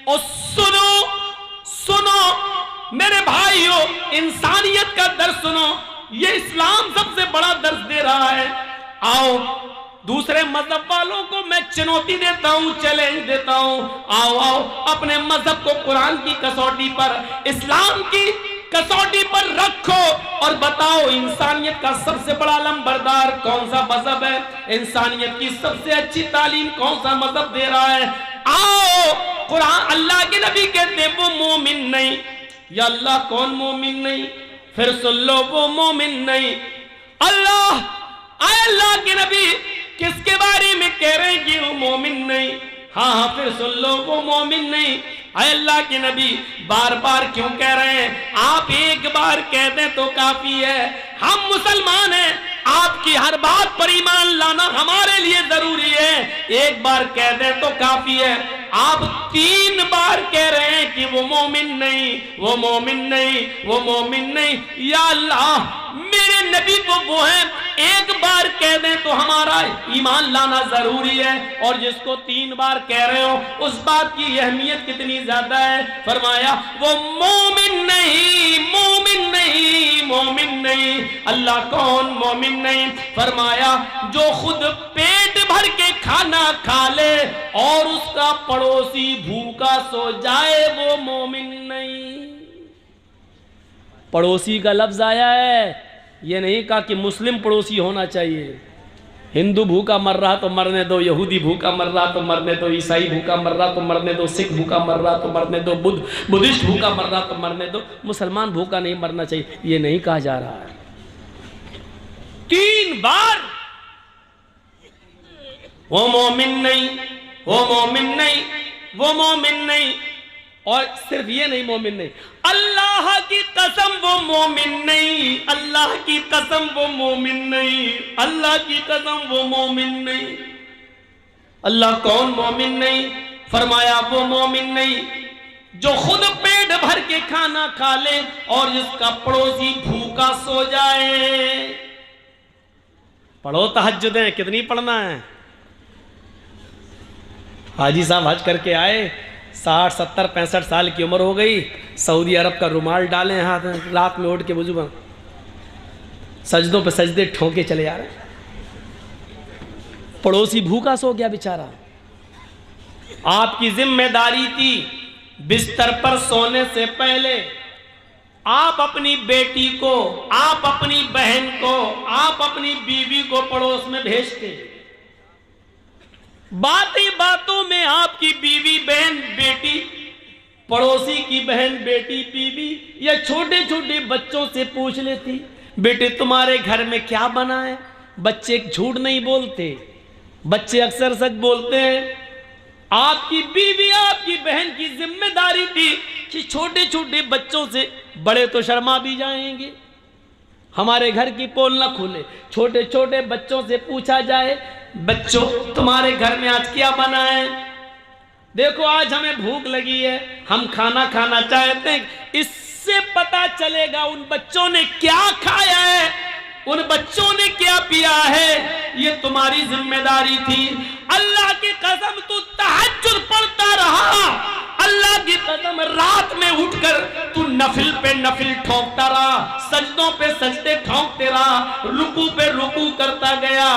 اور سنو میرے بھائیو، انسانیت کا درس سنو، یہ اسلام سب سے بڑا درس دے رہا ہے۔ آؤ دوسرے مذہب والوں کو میں چنوتی دیتا ہوں، چیلنج دیتا ہوں، آؤ اپنے مذہب کو قرآن کی کسوٹی پر، اسلام کی کسوٹی پر رکھو اور بتاؤ انسانیت کا سب سے بڑا علمبردار کون سا مذہب ہے، انسانیت کی سب سے اچھی تعلیم کون سا مذہب دے رہا ہے۔ آؤ قرآن، اللہ کے نبی کہتے ہیں وہ مومن نہیں، یا اللہ کون مومن نہیں؟ پھر سن لو وہ مومن نہیں۔ اللہ کے نبی کس کے بارے میں کہہ رہے ہیں کہ وہ مومن نہیں؟ ہاں پھر سن لو وہ مومن نہیں۔ اے اللہ کے نبی بار بار کیوں کہہ رہے ہیں؟ آپ ایک بار کہہ دیں تو کافی ہے، ہم مسلمان ہیں، آپ کی ہر بات پر ایمان لانا ہمارے لیے ضروری ہے، ایک بار کہہ دیں تو کافی ہے۔ آپ 3 بار کہہ رہے ہیں کہ وہ مومن نہیں، وہ مومن نہیں، وہ مومن نہیں۔ یا اللہ میرے نبی تو وہ ہیں، ایک بار کہہ دیں تو ہمارا ایمان لانا ضروری ہے، اور جس کو 3 بار کہہ رہے ہو اس بات کی اہمیت کتنی زیادہ ہے۔ فرمایا وہ مومن نہیں، مومن نہیں، مومن نہیں۔ اللہ کون مومن نہیں؟ فرمایا جو خود پیٹ بھر کے کھانا کھا لے اور اس کا پڑوسی بھوکا سو جائے وہ مومن نہیں۔ پڑوسی کا لفظ آیا ہے، یہ نہیں کہا کہ مسلم پڑوسی ہونا چاہیے۔ ہندو بھوکا مر رہا تو مرنے دو، یہودی بھوکا مر رہا تو مرنے دو، عیسائی بھوکا مر رہا تو مرنے دو، سکھ بھوکا مر رہا تو مرنے دو، بدھسٹ بھوکا مر رہا تو مرنے دو، مسلمان بھوکا نہیں مرنا چاہیے، یہ نہیں کہا جا رہا ہے۔ 3 بار وہ مومن نہیں، وہ مومن نہیں، وہ مومن نہیں، اور صرف یہ نہیں مومن نہیں، اللہ کی قسم وہ مومن نہیں، اللہ کی قسم وہ مومن نہیں، اللہ کی قسم وہ مومن نہیں۔ اللہ کون مومن نہیں؟ فرمایا وہ مومن نہیں جو خود پیٹ بھر کے کھانا کھا لے اور جس کا پڑوسی بھوکا سو جائے۔ پڑھو تہجدیں، کتنی پڑھنا ہے؟ حاجی صاحب حج کر کے آئے، 60 70 65 سال کی عمر ہو گئی، سعودی عرب کا رومال ڈالیں ہاتھ، رات میں اٹھ کے وضو میں سجدوں پہ سجدے ٹھونکے چلے آ رہے ہیں، پڑوسی بھوکا سو گیا بیچارہ۔ آپ کی ذمہ داری تھی بستر پر سونے سے پہلے آپ اپنی بیٹی کو، آپ اپنی بہن کو، آپ اپنی بیوی کو پڑوس میں بھیجتے۔ باتوں میں آپ کی بیوی بہن بیٹی، پڑوسی کی بہن بیٹی بیوی یا چھوٹے چھوٹے بچوں سے پوچھ لیتی بیٹے تمہارے گھر میں کیا بنا ہے؟ بچے جھوٹ نہیں بولتے، بچے اکثر سچ بولتے ہیں۔ آپ کی بیوی، آپ کی بہن کی ذمہ داری تھی کہ چھوٹے چھوٹے بچوں سے، بڑے تو شرما بھی جائیں گے، ہمارے گھر کی پول نہ کھولے، چھوٹے چھوٹے بچوں سے پوچھا جائے بچوں تمہارے گھر میں آج کیا بنا ہے؟ دیکھو آج ہمیں بھوک لگی ہے، ہم کھانا کھانا چاہتے ہیں۔ اس سے پتا چلے گا ان بچوں نے کیا کھایا ہے، ان بچوں نے کیا پیا ہے۔ یہ تمہاری ذمہ داری تھی۔ اللہ کی قسم تو تہجد پڑھتا رہا، اللہ کی قسم رات میں اٹھ کر تو نفل پہ نفل ٹھونکتا رہا، سجدوں پہ سجدے ٹھونکتے رہا، رکوع پہ رکوع کرتا گیا،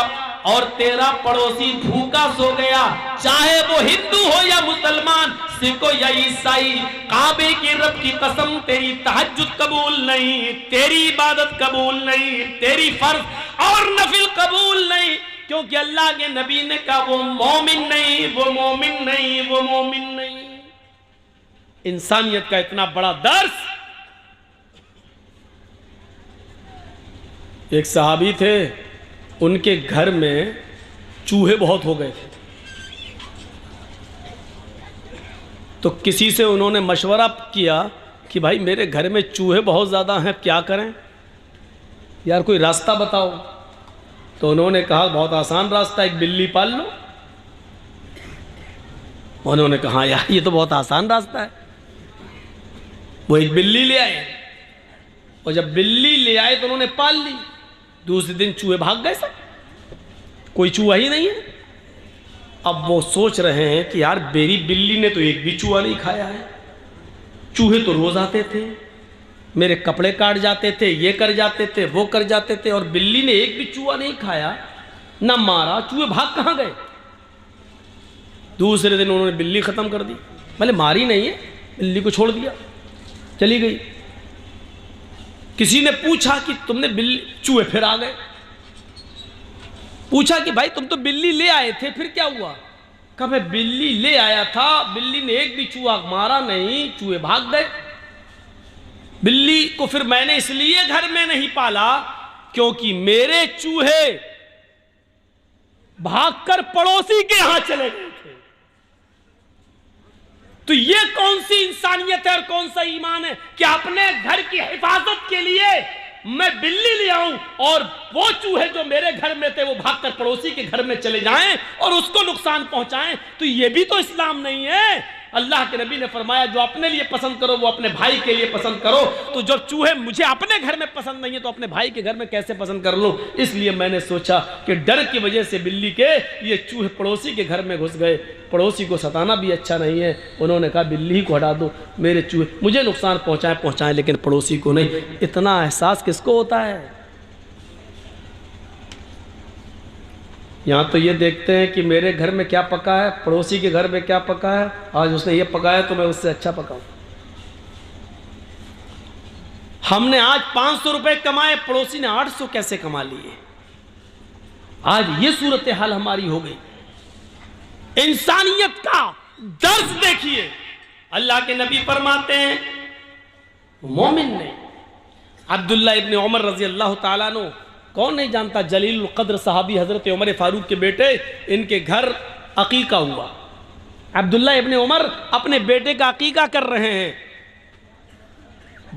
اور تیرا پڑوسی بھوکا سو گیا، چاہے وہ ہندو ہو یا مسلمان، سکھ ہو یا عیسائی۔ کعبے کی رب کی قسم تیری تہجد قبول نہیں، تیری عبادت قبول نہیں، تیری فرض اور نفل قبول نہیں، کیونکہ اللہ کے نبی نے کہا وہ مومن نہیں، وہ مومن نہیں، وہ مومن نہیں۔ انسانیت کا اتنا بڑا درس۔ ایک صحابی تھے، ان کے گھر میں چوہے بہت ہو گئے تھے، تو کسی سے انہوں نے مشورہ کیا کہ بھائی میرے گھر میں چوہے بہت زیادہ ہیں، کیا کریں یار، کوئی راستہ بتاؤ۔ تو انہوں نے کہا بہت آسان راستہ، ایک بلی پال لو۔ انہوں نے کہا یار یہ تو بہت آسان راستہ ہے۔ وہ ایک بلی لے آئے، اور جب بلی لے آئے تو انہوں نے پال لی۔ دوسرے دن چوہے بھاگ گئے، سب کوئی چوہا ہی نہیں ہے۔ اب وہ سوچ رہے ہیں کہ یار میری بلی نے تو ایک بھی چوہا نہیں کھایا ہے، چوہے تو روز آتے تھے، میرے کپڑے کاٹ جاتے تھے، یہ کر جاتے تھے، وہ کر جاتے تھے، اور بلی نے ایک بھی چوہا نہیں کھایا، نہ مارا، چوہے بھاگ کہاں گئے؟ دوسرے دن انہوں نے بلی ختم کر دی، بھلے ماری نہیں ہے، بلی کو چھوڑ دیا، چلی گئی۔ کسی نے پوچھا کہ تم نے بلی، چوہے پھر آ گئے، پوچھا کہ بھائی تم تو بلی لے آئے تھے، پھر کیا ہوا؟ کہا میں بلی لے آیا تھا، بلی نے ایک بھی چوہا مارا نہیں، چوہے بھاگ گئے۔ بلی کو پھر میں نے اس لیے گھر میں نہیں پالا کیونکہ میرے چوہے بھاگ کر پڑوسی کے ہاں چلے گئے تھے۔ تو یہ کون سی انسانیت ہے اور کون سا ایمان ہے کہ اپنے گھر کی حفاظت کے لیے میں بلی لے آؤں اور وہ چوہے جو میرے گھر میں تھے وہ بھاگ کر پڑوسی کے گھر میں چلے جائیں اور اس کو نقصان پہنچائیں؟ تو یہ بھی تو اسلام نہیں ہے۔ اللہ کے نبی نے فرمایا جو اپنے لیے پسند کرو وہ اپنے بھائی کے لیے پسند کرو، تو جب چوہے مجھے اپنے گھر میں پسند نہیں ہے تو اپنے بھائی کے گھر میں کیسے پسند کر لوں؟ اس لیے میں نے سوچا کہ ڈر کی وجہ سے بلی کے یہ چوہے پڑوسی کے گھر میں گھس گئے، پڑوسی کو ستانا بھی اچھا نہیں ہے، انہوں نے کہا بلی ہی کو ہٹا دو، میرے چوہے مجھے نقصان پہنچائیں لیکن پڑوسی کو نہیں۔ اتنا احساس کس کو ہوتا ہے؟ یہاں تو یہ دیکھتے ہیں کہ میرے گھر میں کیا پکا ہے، پڑوسی کے گھر میں کیا پکا ہے، آج اس نے یہ پکایا تو میں اس سے اچھا پکاؤں۔ ہم نے آج 500 روپے کمائے، پڑوسی نے 800 کیسے کما لیے؟ آج یہ صورتحال ہماری ہو گئی۔ انسانیت کا درس دیکھیے، اللہ کے نبی فرماتے ہیں مومن نے، عبداللہ ابن عمر رضی اللہ تعالیٰ عنہ، کون نہیں جانتا، جلیل القدر صحابی حضرت عمر فاروق کے بیٹے، ان کے گھر عقیقہ ہوا۔ عبداللہ ابن عمر اپنے بیٹے کا عقیقہ کر رہے ہیں،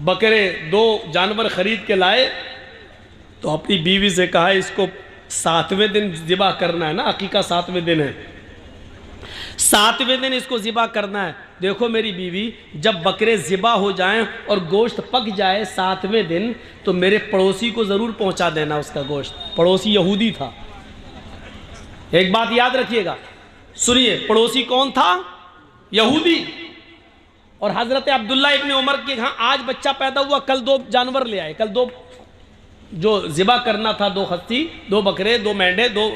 بکرے 2 جانور خرید کے لائے تو اپنی بیوی سے کہا اس کو 7ویں دن ذبح کرنا ہے نا، عقیقہ 7ویں دن ہے، 7ویں دن اس کو ذبح کرنا ہے۔ دیکھو میری بیوی، جب بکرے ذبح ہو جائیں اور گوشت پک جائے 7ویں دن تو میرے پڑوسی کو ضرور پہنچا دینا اس کا گوشت۔ پڑوسی یہودی تھا، ایک بات یاد رکھیے گا، سنیے، پڑوسی کون تھا؟ یہودی۔ اور حضرت عبداللہ ابن عمر کے ہاں آج بچہ پیدا ہوا، کل 2 جانور لے آئے، کل 2 جو ذبح کرنا تھا، 2 خصی، 2 بکرے، 2 مینڈے، 2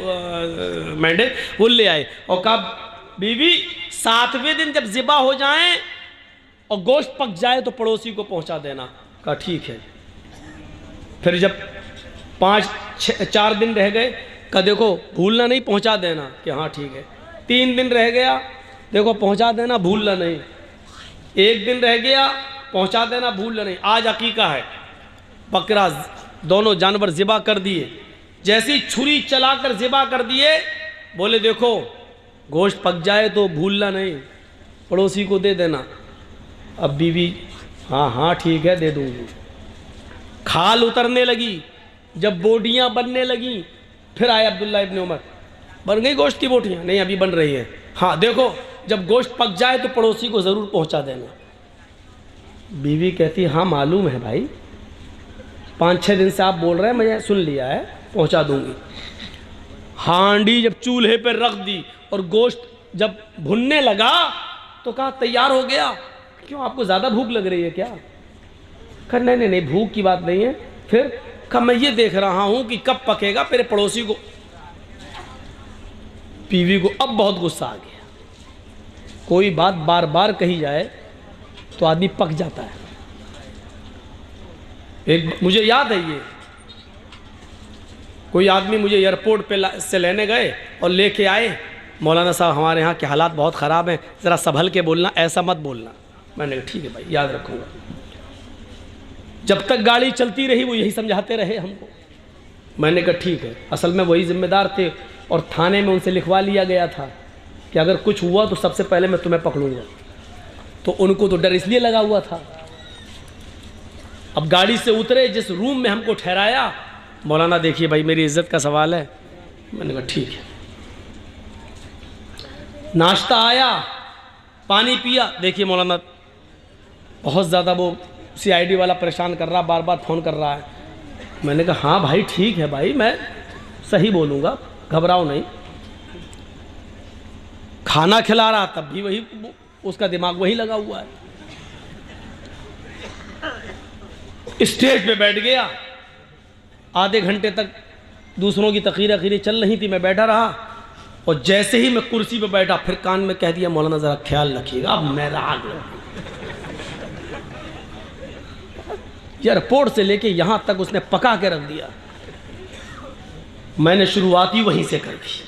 مینڈے وہ لے آئے اور کہا بیوی 7ویں دن جب ذبح ہو جائیں اور گوشت پک جائے تو پڑوسی کو پہنچا دینا۔ کہا ٹھیک ہے۔ پھر جب 4 دن رہ گئے، کہا دیکھو بھولنا نہیں، پہنچا دینا، کہ ہاں ٹھیک ہے۔ 3 دن رہ گیا، دیکھو پہنچا دینا، بھولنا نہیں۔ 1 دن رہ گیا، پہنچا دینا، بھولنا نہیں۔ آج عقیقہ ہے، بکرا دونوں جانور ذبح کر دیے، جیسی چھری چلا کر ذبح کر دیے، بولے دیکھو گوشت پک جائے تو بھولنا نہیں، پڑوسی کو دے دینا۔ اب بیوی ہاں ٹھیک ہے دے دوں گی۔ کھال اترنے لگی، جب بوٹیاں بننے لگیں، پھر آئے عبداللہ ابن عمر، بن گئی گوشت کی بوٹیاں؟ نہیں ابھی بن رہی ہیں۔ ہاں دیکھو جب گوشت پک جائے تو پڑوسی کو ضرور پہنچا دینا۔ بیوی کہتی ہاں معلوم ہے بھائی، 5-6 دن سے آپ بول رہے ہیں، میں سن لیا ہے، پہنچا دوں گی۔ ہانڈی جب چولہے پہ رکھ دی اور گوشت جب بھننے لگا تو کہا تیار ہو گیا، کیوں آپ کو زیادہ بھوک لگ رہی ہے کیا؟ کہا نہیں بھوک کی بات نہیں ہے۔ پھر کہا میں یہ دیکھ رہا ہوں کہ کب پکے گا، میرے پڑوسی کو۔ بیوی کو اب بہت غصہ آ گیا، کوئی بات بار بار کہی جائے تو آدمی پک جاتا ہے۔ مجھے یاد ہے، یہ کوئی آدمی مجھے ایئرپورٹ پہ سے لینے گئے اور لے کے آئے، مولانا صاحب ہمارے ہاں کے حالات بہت خراب ہیں، ذرا سنبھل کے بولنا، ایسا مت بولنا۔ میں نے کہا ٹھیک ہے بھائی یاد رکھوں گا۔ جب تک گاڑی چلتی رہی وہ یہی سمجھاتے رہے ہم کو۔ میں نے کہا ٹھیک ہے، اصل میں وہی ذمہ دار تھے اور تھانے میں ان سے لکھوا لیا گیا تھا کہ اگر کچھ ہوا تو سب سے پہلے میں تمہیں پکڑوں گا، تو ان کو تو ڈر اس لیے لگا ہوا تھا۔ اب گاڑی سے اترے، جس روم میں ہم کو ٹھہرایا، مولانا دیکھیے بھائی میری عزت کا سوال ہے۔ میں نے کہا ٹھیک ہے۔ ناشتہ آیا، پانی پیا، دیکھیے مولانا بہت زیادہ وہ CID والا پریشان کر رہا، بار بار فون کر رہا ہے۔ میں نے کہا ہاں بھائی ٹھیک ہے بھائی، میں صحیح بولوں گا، گھبراؤ نہیں۔ کھانا کھلا رہا تب بھی وہی، اس کا دماغ وہی لگا ہوا ہے. اسٹیج پہ بیٹھ گیا، آدھے گھنٹے تک دوسروں کی تقریر چل رہی تھی، میں بیٹھا رہا، اور جیسے ہی میں کرسی پہ بیٹھا پھر کان میں کہہ دیا مولانا ذرا خیال رکھیے گا. اب میں راگ ایئرپورٹ سے لے کے یہاں تک اس نے پکا کے رکھ دیا. میں نے شروعات ہی وہیں سے کر دی،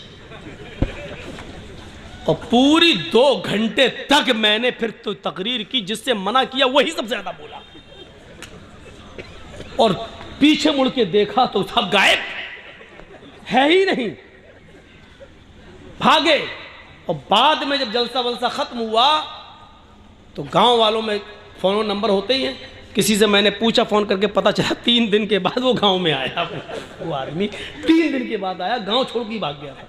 اور پوری 2 گھنٹے تک میں نے پھر تو تقریر کی، جس سے منع کیا وہی سب سے زیادہ بولا. اور پیچھے مڑ کے دیکھا تو سب غائب، ہے ہی نہیں، بھاگے. اور بعد میں جب جلسہ ولسہ ختم ہوا تو گاؤں والوں میں فون نمبر ہوتے ہی ہیں، کسی سے میں نے پوچھا فون کر کے، پتا چلا 3 دن کے بعد وہ گاؤں میں آیا. وہ آدمی 3 دن کے بعد آیا، گاؤں چھوڑ کے بھاگ گیا تھا.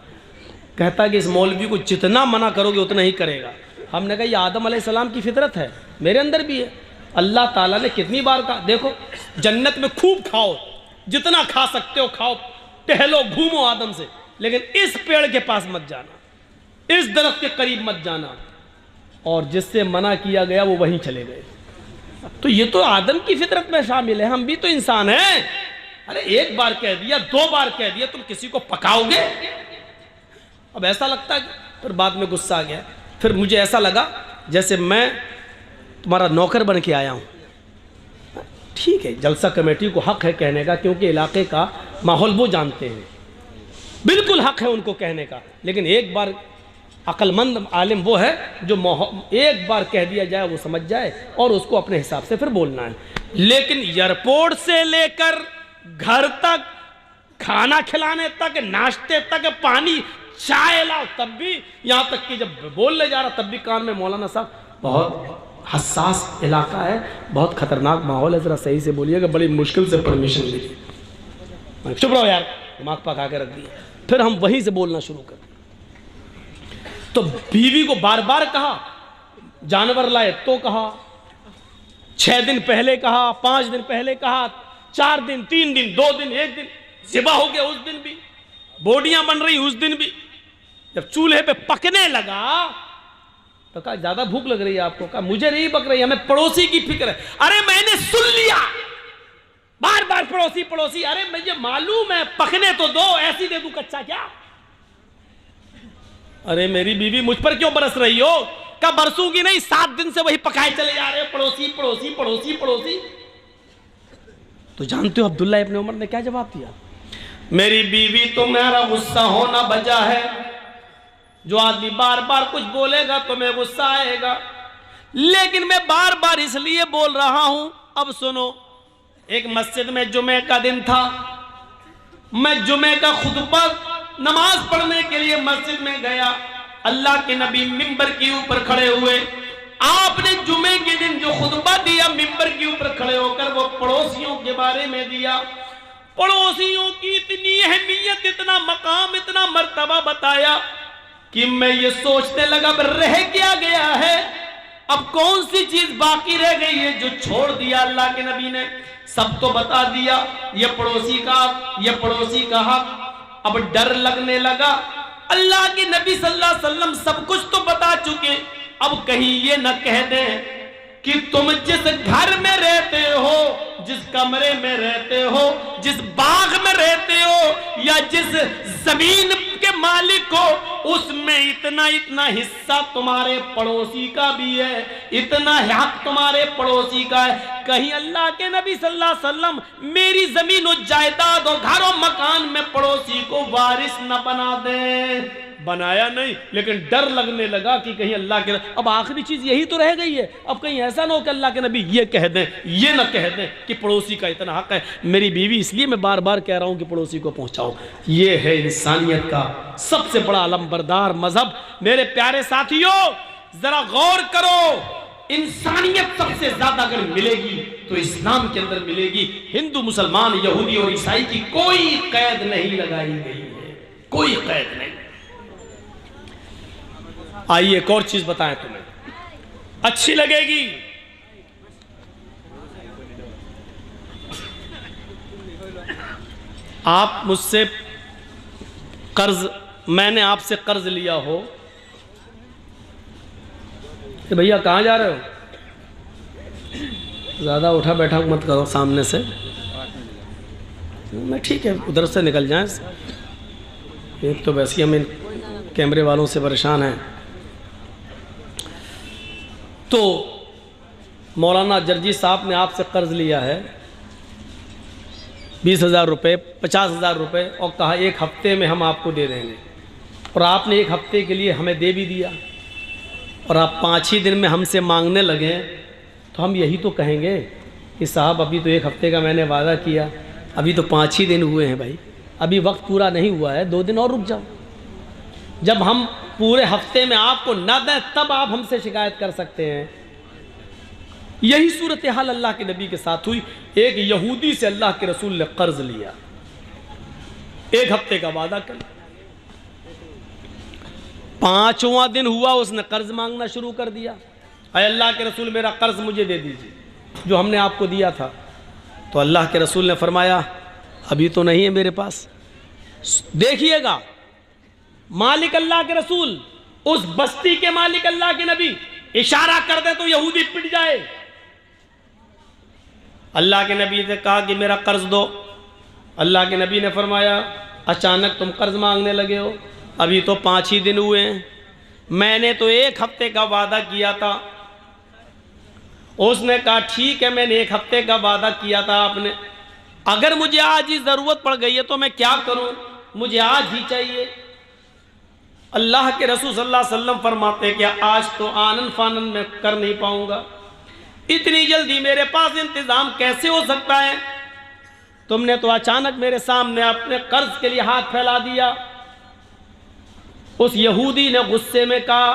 کہتا کہ اس مولوی کو جتنا منع کرو گے اتنا ہی کرے گا. ہم نے کہا یہ آدم علیہ السلام کی فطرت ہے، میرے اندر بھی ہے. اللہ تعالیٰ نے کتنی بار کہا، دیکھو جنت میں خوب کھاؤ، جتنا کھا سکتے ہو کھاؤ، ٹہلو گھومو آدم سے، لیکن اس پیڑ کے پاس مت جانا، اس درخت کے قریب مت جانا. اور جس سے منع کیا گیا وہ وہیں چلے گئے. تو یہ تو آدم کی فطرت میں شامل ہے، ہم بھی تو انسان ہیں. ارے 1 بار کہہ دیا، 2 بار کہہ دیا، تم کسی کو پکاؤ گے؟ اب ایسا لگتا ہے، پھر بعد میں غصہ آ گیا. پھر مجھے ایسا لگا جیسے میں تمہارا نوکر بن کے آیا ہوں. ٹھیک ہے، جلسہ کمیٹی کو حق ہے کہنے کا، کیونکہ علاقے کا ماحول وہ جانتے ہیں، بالکل حق ہے ان کو کہنے کا. لیکن ایک بار عقل مند عالم وہ ہے جو ایک بار کہہ دیا جائے وہ سمجھ جائے اور اس کو اپنے حساب سے پھر بولنا ہے. لیکن ایئرپورٹ سے لے کر گھر تک، کھانا کھلانے تک، ناشتے تک، پانی چائے لاؤ، تب بھی، یہاں تک کہ جب بولنے جا رہا تب بھی کان میں مولانا صاحب بہت حساس علاقہ ہے، بہت خطرناک ماحول ہے، ذرا صحیح سے بولیے گا، بڑی مشکل سے پرمیشن ملی. چپ رہو یار، دماغ پکا کے رکھ دیا. پھر ہم وہیں سے بولنا شروع کر دیا. تو بیوی کو بار بار کہا، جانور لائے تو کہا، 6 دن پہلے کہا، 5 دن پہلے کہا، 4 دن، 3 دن، 2 دن، 1 دن، ذبح ہو گیا اس دن بھی، بوڈیاں بن رہی اس دن بھی. جب چولہے پہ پکنے لگا تو کہا زیادہ بھوک لگ رہی ہے آپ کو؟ کہا مجھے نہیں پک رہی، ہمیں پڑوسی کی فکر ہے. ارے میں نے سن لیا، بار بار پڑوسی پڑوسی. ارے مجھے معلوم ہے، پکنے تو دو، ایسی دے دوں کچا کیا؟ ارے میری بیوی مجھ پر کیوں برس رہی ہو؟ کہا برسوں کی نہیں، 7 دن سے وہی پکائے چلے جا رہے، پڑوسی پڑوسی پڑوسی پڑوسی. تو جانتے ہو عبداللہ ابن عمر نے کیا جواب دیا؟ میری بیوی تمہارا غصہ ہونا بجا ہے، جو آدمی بار بار کچھ بولے گا تو میں غصہ آئے گا، لیکن میں بار بار اس لیے بول رہا ہوں. اب سنو، ایک مسجد میں جمعے کا دن تھا، میں جمعے کا خطبہ نماز پڑھنے کے لیے مسجد میں گیا. اللہ کے نبی ممبر کے اوپر کھڑے ہوئے. آپ نے جمعے کے دن جو خطبہ دیا ممبر کے اوپر کھڑے ہو کر، وہ پڑوسیوں کے بارے میں دیا. پڑوسیوں کی اتنی اہمیت، اتنا مقام، اتنا مرتبہ بتایا کہ میں یہ سوچنے لگا رہ کیا گیا ہے، اب کون سی چیز باقی رہ گئی ہے جو چھوڑ دیا اللہ کے نبی نے. سب تو بتا دیا، یہ پڑوسی کا حق، یہ پڑوسی کا حق. اب ڈر لگنے لگا، اللہ کے نبی صلی اللہ علیہ وسلم سب کچھ تو بتا چکے، اب کہیں یہ نہ کہہ دیں کہ تم جس گھر میں رہتے ہو، جس کمرے میں رہتے ہو، جس باغ میں رہتے ہو، یا جس زمین کے مالک ہو، اس میں اتنا حصہ تمہارے پڑوسی کا بھی ہے، اتنا حق تمہارے پڑوسی کا ہے. کہیں اللہ کے نبی صلی اللہ علیہ وسلم میری زمین و جائیداد اور گھر و مکان میں پڑوسی کو وارث نہ بنا دیں. بنایا نہیں، لیکن ڈر لگنے لگا کہ کہیں اللہ کے، اب آخری چیز یہی تو رہ گئی ہے، اب کہیں ایسا نہ ہو کہ اللہ کے نبی یہ کہہ دیں، یہ نہ کہہ دیں کہ پڑوسی کا اتنا حق ہے. میری بیوی اس لیے میں بار بار کہہ رہا ہوں کہ پڑوسی کو پہنچاؤ. یہ ہے انسانیت کا سب سے بڑا علمبردار مذہب. میرے پیارے ساتھیوں، ذرا غور کرو، انسانیت سب سے زیادہ اگر ملے گی تو اسلام کے اندر ملے گی. ہندو، مسلمان، یہودی اور عیسائی کی کوئی قید نہیں لگائی گئی ہے، کوئی قید نہیں. آئیے ایک اور چیز بتائیں تمہیں، اچھی لگے گی. آپ مجھ سے قرض، میں نے آپ سے قرض لیا ہو کہ بھیا کہاں جا رہے ہو؟ زیادہ اٹھا بیٹھا مت کرو سامنے سے. میں ٹھیک ہے ادھر سے نکل جائیں. ایک تو ویسے ہم ان کیمرے والوں سے پریشان ہیں. تو مولانا جرجی صاحب نے آپ سے قرض لیا ہے 20,000 روپے 50,000 روپے اور کہا 1 ہفتے میں ہم آپ کو دے دیں گے. اور آپ نے 1 ہفتے کے لیے ہمیں دے بھی دیا اور آپ 5 ہی دن میں ہم سے مانگنے لگے تو ہم یہی تو کہیں گے کہ صاحب ابھی تو 1 ہفتے کا میں نے وعدہ کیا, ابھی تو 5 ہی دن ہوئے ہیں بھائی, ابھی وقت پورا نہیں ہوا ہے, 2 دن اور رک جاؤ. جب ہم پورے ہفتے میں آپ کو نہ دیں تب آپ ہم سے شکایت کر سکتے ہیں. یہی صورتحال اللہ کے نبی کے ساتھ ہوئی. ایک یہودی سے اللہ کے رسول نے قرض لیا, 1 ہفتے کا وعدہ کر, 5واں دن ہوا اس نے قرض مانگنا شروع کر دیا. اے اللہ کے رسول میرا قرض مجھے دے دیجیے جو ہم نے آپ کو دیا تھا. تو اللہ کے رسول نے فرمایا ابھی تو نہیں ہے میرے پاس. دیکھیے گا مالک اللہ کے رسول, اس بستی کے مالک اللہ کے نبی اشارہ کر دے تو یہودی پٹ جائے. اللہ کے نبی نے کہا کہ میرا قرض دو. اللہ کے نبی نے فرمایا اچانک تم قرض مانگنے لگے ہو, ابھی تو 5 ہی دن ہوئے ہیں, میں نے تو 1 ہفتے کا وعدہ کیا تھا. اس نے کہا ٹھیک ہے میں نے 1 ہفتے کا وعدہ کیا تھا آپ نے, اگر مجھے آج ہی ضرورت پڑ گئی ہے تو میں کیا کروں, مجھے آج ہی چاہیے. اللہ کے رسول صلی اللہ علیہ وسلم فرماتے کہ آج تو آنن فانن میں کر نہیں پاؤں گا, اتنی جلدی میرے پاس انتظام کیسے ہو سکتا ہے, تم نے تو اچانک میرے سامنے اپنے قرض کے لیے ہاتھ پھیلا دیا. اس یہودی نے غصے میں کہا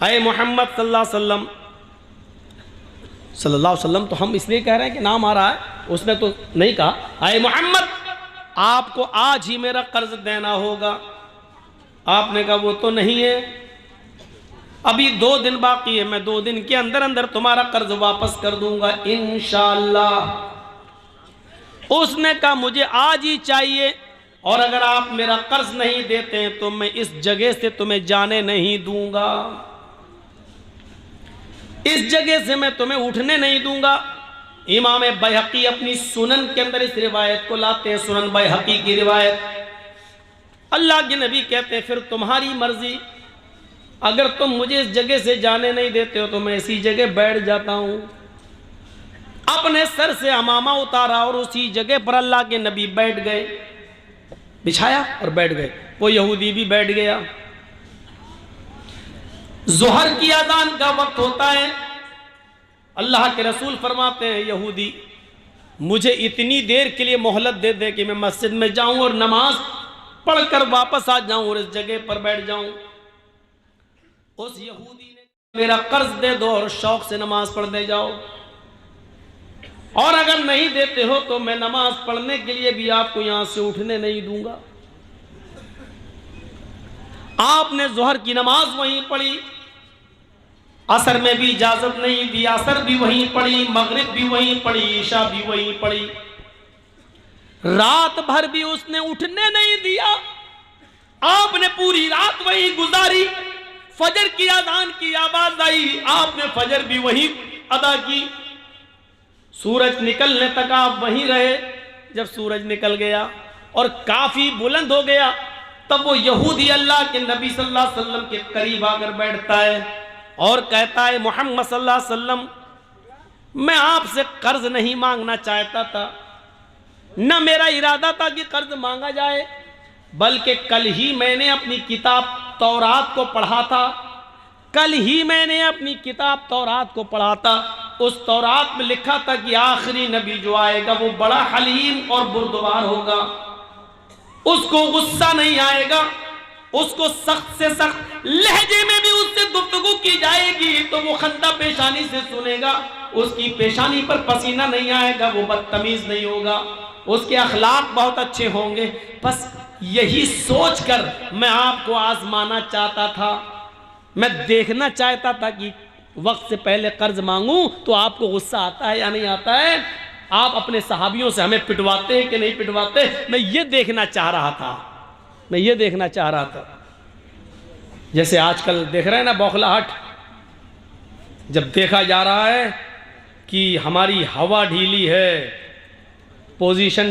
اے محمد صلی اللہ علیہ وسلم تو ہم اس لیے کہہ رہے ہیں کہ نام آ رہا ہے, اس نے تو نہیں کہا اے محمد آپ کو آج ہی میرا قرض دینا ہوگا. آپ نے کہا وہ تو نہیں ہے, ابھی 2 دن باقی ہے, میں 2 دن کے اندر اندر تمہارا قرض واپس کر دوں گا انشاءاللہ. اس نے کہا مجھے آج ہی چاہیے, اور اگر آپ میرا قرض نہیں دیتے ہیں تو میں اس جگہ سے تمہیں جانے نہیں دوں گا, اس جگہ سے میں تمہیں اٹھنے نہیں دوں گا. امام بیہقی اپنی سنن کے اندر اس روایت کو لاتے ہیں, سنن بیہقی کی روایت. اللہ کے نبی کہتے ہیں پھر تمہاری مرضی, اگر تم مجھے اس جگہ سے جانے نہیں دیتے ہو تو میں اسی جگہ بیٹھ جاتا ہوں. اپنے سر سے عمامہ اتارا اور اسی جگہ پر اللہ کے نبی بیٹھ گئے, بچھایا اور بیٹھ گئے. وہ یہودی بھی بیٹھ گیا. ظہر کی اذان کا وقت ہوتا ہے, اللہ کے رسول فرماتے ہیں یہودی مجھے اتنی دیر کے لیے مہلت دے دے کہ میں مسجد میں جاؤں اور نماز پڑھ کر واپس آ جاؤں اور اس جگہ پر بیٹھ جاؤں. اس یہودی نے میرا قرض دے دو اور شوق سے نماز پڑھنے جاؤ, اور اگر نہیں دیتے ہو تو میں نماز پڑھنے کے لیے بھی آپ کو یہاں سے اٹھنے نہیں دوں گا. آپ نے ظہر کی نماز وہیں پڑھی, عصر میں بھی اجازت نہیں دی, عصر بھی وہیں پڑھی, مغرب بھی وہیں پڑھی, عشاء بھی وہیں پڑھی. رات بھر بھی اس نے اٹھنے نہیں دیا, آپ نے پوری رات وہیں گزاری. فجر کی اذان کی آواز آئی, آپ نے فجر بھی وہیں ادا کی. سورج نکلنے تک آپ وہیں رہے. جب سورج نکل گیا اور کافی بلند ہو گیا تب وہ یہودی اللہ کے نبی صلی اللہ علیہ وسلم کے قریب آ کر بیٹھتا ہے اور کہتا ہے محمد صلی اللہ علیہ وسلم میں آپ سے قرض نہیں مانگنا چاہتا تھا, نہ میرا ارادہ تھا کہ قرض مانگا جائے, بلکہ کل ہی میں نے اپنی کتاب تورات کو پڑھا تھا. کل ہی میں نے اپنی کتاب تورات کو پڑھا تھا. اس تورات میں لکھا تھا کہ آخری نبی جو آئے گا وہ بڑا حلیم اور بردبار ہوگا, اس کو غصہ نہیں آئے گا, اس کو سخت سے سخت لہجے میں بھی اس سے گفتگو کی جائے گی تو وہ خندہ پیشانی سے سنے گا, اس کی پیشانی پر پسینہ نہیں آئے گا, وہ بدتمیز نہیں ہوگا, اس کے اخلاق بہت اچھے ہوں گے. بس یہی سوچ کر میں آپ کو آزمانا چاہتا تھا, میں دیکھنا چاہتا تھا کہ وقت سے پہلے قرض مانگوں تو آپ کو غصہ آتا ہے یا نہیں آتا ہے, آپ اپنے صحابیوں سے ہمیں پٹواتے ہیں کہ نہیں پٹواتے, میں یہ دیکھنا چاہ رہا تھا. جیسے آج کل دیکھ رہے ہیں نا بوکھلاہٹ، جب دیکھا جا رہا ہے کہ ہماری ہوا ڈھیلی ہے، پوزیشن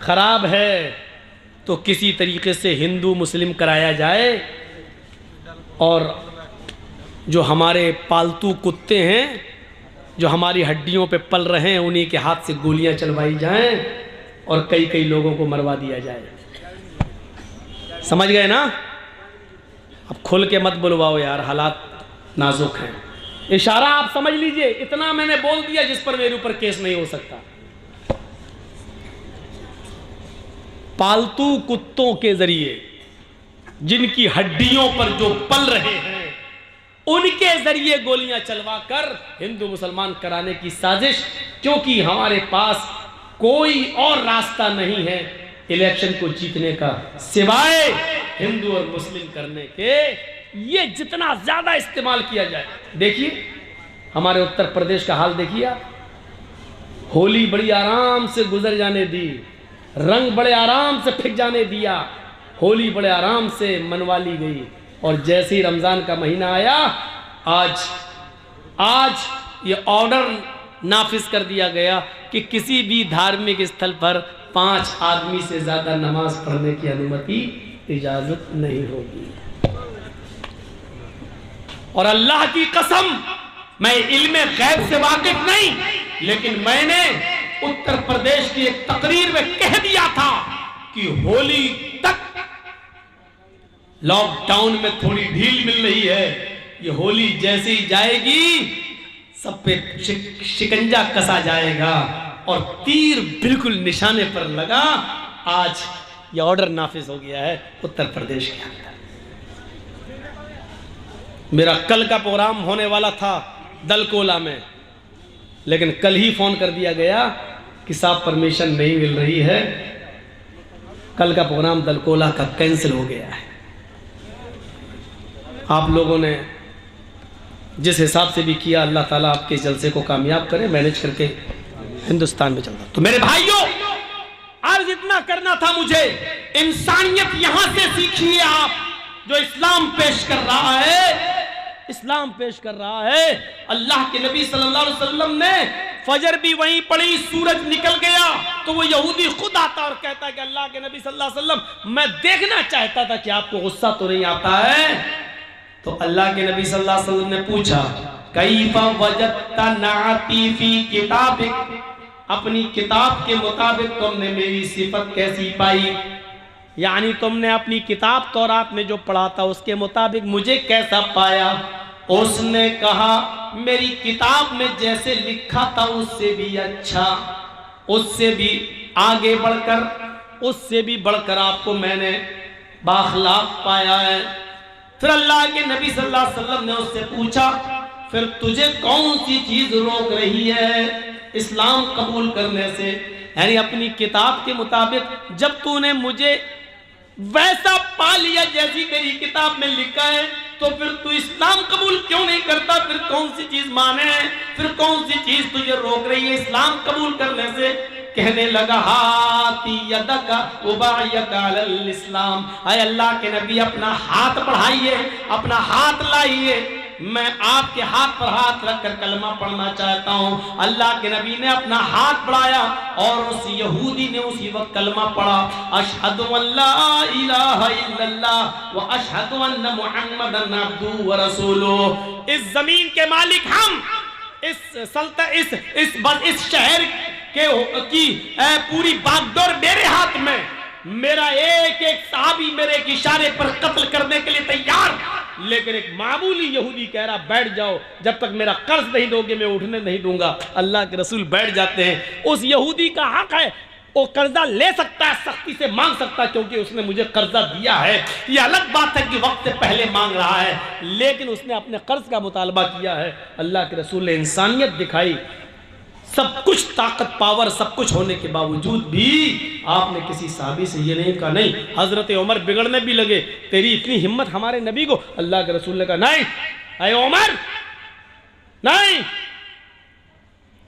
خراب ہے، تو کسی طریقے سے ہندو مسلم کرایا جائے، اور جو ہمارے پالتو کتے ہیں جو ہماری ہڈیوں پہ پل رہے ہیں انہی کے ہاتھ سے گولیاں چلوائی جائیں اور کئی لوگوں کو مروا دیا جائے۔ سمجھ گئے نا؟ اب کھل کے مت بلواؤ یار، حالات نازک ہیں، اشارہ آپ سمجھ لیجئے، اتنا میں نے بول دیا جس پر میرے اوپر کیس نہیں ہو سکتا۔ پالتو کتوں کے ذریعے جن کی ہڈیوں پر جو پل رہے ہیں ان کے ذریعے گولیاں چلوا کر ہندو مسلمان کرانے کی سازش، کیونکہ ہمارے پاس کوئی اور راستہ نہیں ہے الیکشن کو جیتنے کا سوائے ہندو اور مسلم کرنے کے۔ یہ جتنا زیادہ استعمال کیا جائے، دیکھیے ہمارے اتر پردیش کا حال دیکھیے آپ، ہولی بڑی آرام سے گزر جانے دی، رنگ بڑے آرام سے پھک جانے دیا، ہولی بڑے آرام سے منوا لی گئی، اور جیسے ہی رمضان کا مہینہ آیا آج یہ آرڈر نافذ کر دیا گیا کہ کسی بھی دھارمک استھل پر 5 آدمی سے زیادہ نماز پڑھنے کی انومتی اجازت نہیں ہوگی۔ اور اللہ کی قسم میں علم غیب سے واقف نہیں، لیکن میں نے اتر پردیش کی ایک تقریر میں کہہ دیا تھا کہ ہولی تک لاک ڈاؤن میں تھوڑی ڈھیل مل رہی ہے، یہ ہولی جیسے ہی جائے گی سب پہ شکنجا کسا جائے گا، اور تیر بالکل نشانے پر لگا۔ آج یہ آرڈر نافذ ہو گیا ہے اتر پردیش کے اندر۔ میرا کل کا پروگرام ہونے والا تھا دلکولہ میں، لیکن کل ہی فون کر دیا گیا کہ صاحب پرمیشن نہیں مل رہی ہے، کل کا پروگرام دلکولہ کا کینسل ہو گیا ہے۔ آپ لوگوں نے جس حساب سے بھی کیا، اللہ تعالیٰ آپ کے جلسے کو کامیاب کرے، مینج کر کے ہندوستان میں چلتا۔ تو میرے بھائیوں، عرض اتنا کرنا تھا مجھے، انسانیت یہاں سے سیکھیے آپ، جو اسلام پیش کر رہا ہے، اسلام پیش کر رہا ہے۔ اللہ کے نبی صلی اللہ علیہ وسلم نے فجر بھی وہیں پڑھی، سورج نکل گیا تو وہ یہودی خود آتا اور کہتا کہ اللہ کے نبی صلی اللہ علیہ وسلم میں دیکھنا چاہتا تھا کہ آپ کو غصہ تو نہیں آتا ہے۔ تو اللہ کے نبی صلی اللہ علیہ وسلم نے پوچھا کیف وجدت نعتی فی کتابک، اپنی کتاب کے مطابق تم نے میری صفت کیسی پائی؟ یعنی تم نے اپنی کتاب تورات میں جو پڑھا تھا اس کے مطابق مجھے کیسا پایا؟ اس نے کہا میری کتاب میں جیسے لکھا تھا اس سے بھی اچھا، اس سے بھی آگے بڑھ کر، اس سے بھی بڑھ کر آپ کو میں نے باخلاق پایا ہے۔ پھر اللہ کے نبی صلی اللہ علیہ وسلم نے اس سے پوچھا پھر تجھے کون سی چیز روک رہی ہے اسلام قبول کرنے سے؟ یعنی اپنی کتاب کے مطابق جب تو نے مجھے ویسا پا لیا جیسی تیری کتاب میں لکھا ہے تو پھر تو اسلام قبول کیوں نہیں کرتا؟ پھر کون سی چیز مانے، پھر کون سی چیز تجھے روک رہی ہے اسلام قبول کرنے سے؟ کہنے لگا ہاتی یدک ابایک علی الاسلام، اے اللہ کے نبی اپنا ہاتھ بڑھائیے، اپنا ہاتھ لائیے، میں آپ کے ہاتھ پر ہاتھ رکھ کر کلمہ پڑھنا چاہتا ہوں۔ اللہ کے نبی نے اپنا ہاتھ بڑھایا اور اس یہودی نے اسی وقت کلمہ پڑھا، اشہد ان لا الہ الا اللہ و اشہد ان محمدا عبدہ و رسولہ۔ اس زمین کے مالک ہم، اس شہر کی پوری باغ ڈور میرے ہاتھ میں، میرا ایک ایک صحابی میرے ایک اشارے پر قتل کرنے کے لیے تیار، لیکن ایک معمولی یہودی کہہ رہا بیٹھ جاؤ، جب تک میرا قرض نہیں دو گے میں اٹھنے نہیں دوں گا۔ اللہ کے رسول بیٹھ جاتے ہیں۔ اس یہودی کا حق ہے، وہ قرضہ لے سکتا ہے، سختی سے مانگ سکتا ہے کیونکہ اس نے مجھے قرضہ دیا ہے۔ یہ الگ بات ہے کہ وقت سے پہلے مانگ رہا ہے، لیکن اس نے اپنے قرض کا مطالبہ کیا ہے۔ اللہ کے رسول نے انسانیت دکھائی، سب کچھ طاقت پاور سب کچھ ہونے کے باوجود بھی آپ نے کسی صحابی سے یہ نہیں کہا نہیں۔ حضرت عمر بگڑنے بھی لگے، تیری اتنی ہمت ہمارے نبی کو؟ اللہ کے رسول نے کہا نہیں اے عمر نہیں،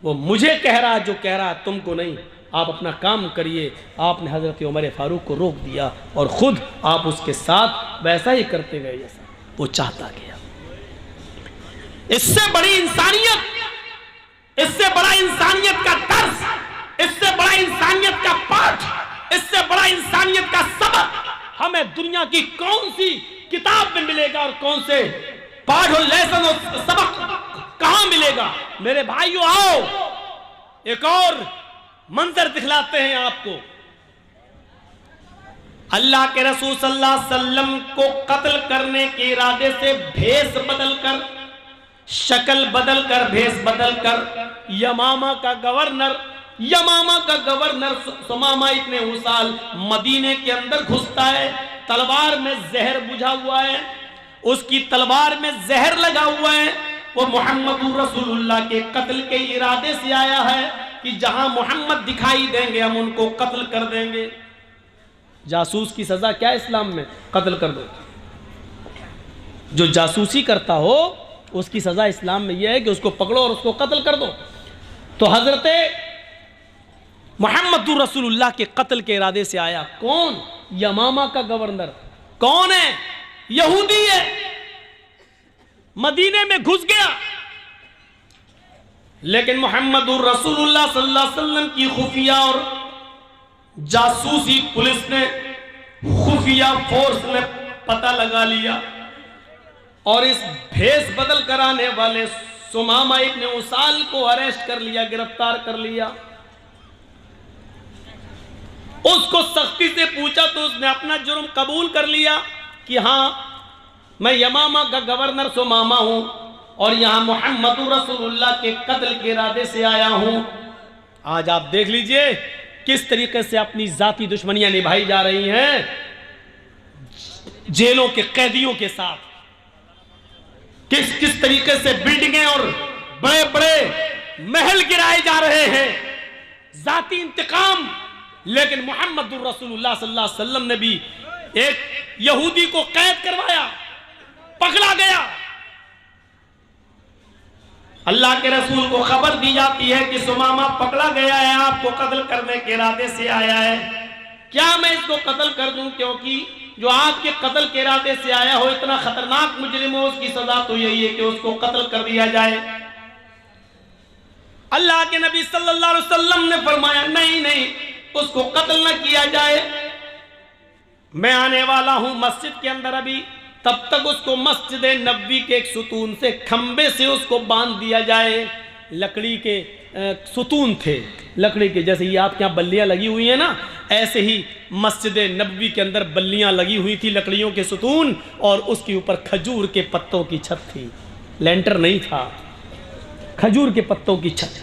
وہ مجھے کہہ رہا جو کہہ رہا تم کو نہیں، آپ اپنا کام کریے۔ آپ نے حضرت عمر فاروق کو روک دیا اور خود آپ اس کے ساتھ ویسا ہی کرتے گئے جیسا۔ وہ چاہتا گیا۔ اس سے بڑی انسانیت، اس سے بڑا انسانیت کا درس، اس سے بڑا انسانیت کا پاٹھ، اس سے بڑا انسانیت کا سبق ہمیں دنیا کی کون سی کتاب میں ملے گا اور کون سے پاٹھ اور لیسن اور سبق کہاں ملے گا؟ میرے بھائیو آؤ ایک اور منظر دکھلاتے ہیں آپ کو۔ اللہ کے رسول صلی اللہ علیہ وسلم کو قتل کرنے کے ارادے سے بھیس بدل کر، شکل بدل کر، بھیس بدل کر یمامہ کا گورنر سمامہ ابن اسال مدینے کے اندر گھستا ہے۔ تلوار میں زہر بجھا ہوا ہے، اس کی تلوار میں زہر لگا ہوا ہے۔ وہ محمد رسول اللہ کے قتل کے ارادے سے آیا ہے کہ جہاں محمد دکھائی دیں گے ہم ان کو قتل کر دیں گے۔ جاسوس کی سزا کیا اسلام میں؟ قتل کر دو۔ جو جاسوسی کرتا ہو اس کی سزا اسلام میں یہ ہے کہ اس کو پکڑو اور اس کو قتل کر دو۔ تو حضرت محمد رسول اللہ کے قتل کے ارادے سے آیا۔ کون؟ یمامہ کا گورنر۔ کون ہے؟ یہودی ہے، مدینے میں گھس گیا، لیکن محمد رسول اللہ صلی اللہ علیہ وسلم کی خفیہ اور جاسوسی پولیس نے، خفیہ فورس نے پتہ لگا لیا اور اس بھیس بدل کرانے والے سمامہ ابن اسال کو اریسٹ کر لیا، گرفتار کر لیا۔ اس کو سختی سے پوچھا تو اس نے اپنا جرم قبول کر لیا کہ ہاں میں یمامہ کا گورنر سمامہ ہوں اور یہاں محمد رسول اللہ کے قتل کے ارادے سے آیا ہوں۔ آج آپ دیکھ لیجئے کس طریقے سے اپنی ذاتی دشمنیاں نبھائی جا رہی ہیں جیلوں کے قیدیوں کے ساتھ، کس طریقے سے بلڈنگیں اور بڑے بڑے محل گرائے جا رہے ہیں، ذاتی انتقام۔ لیکن محمد رسول اللہ صلی اللہ علیہ وسلم نے بھی ایک یہودی کو قید کروایا، پکڑا گیا۔ اللہ کے رسول کو خبر دی جاتی ہے کہ سمامہ پکڑا گیا ہے، آپ کو قتل کرنے کے ارادے سے آیا ہے۔ کیا میں اس کو قتل کر دوں؟ کیونکہ جو آپ کے قتل کے ارادے سے آیا ہو اتنا خطرناک مجرم ہو، اس کی سزا تو یہی ہے کہ اس کو قتل کر دیا جائے۔ اللہ کے نبی صلی اللہ علیہ وسلم نے فرمایا نہیں، اس کو قتل نہ کیا جائے، میں آنے والا ہوں مسجد کے اندر ابھی، تب تک اس کو مسجد نبوی کے ایک ستون سے، کھمبے سے اس کو باندھ دیا جائے۔ لکڑی کے ستون تھے، لکڑی کے، جیسے یہ آپ کے یہاں بلیاں لگی ہوئی ہیں نا، ایسے ہی مسجد نبوی کے اندر بلیاں لگی ہوئی تھی، لکڑیوں کے ستون، اور اس کے اوپر کھجور کے پتوں کی چھت تھی، لینٹر نہیں تھا، کھجور کے پتوں کی چھت۔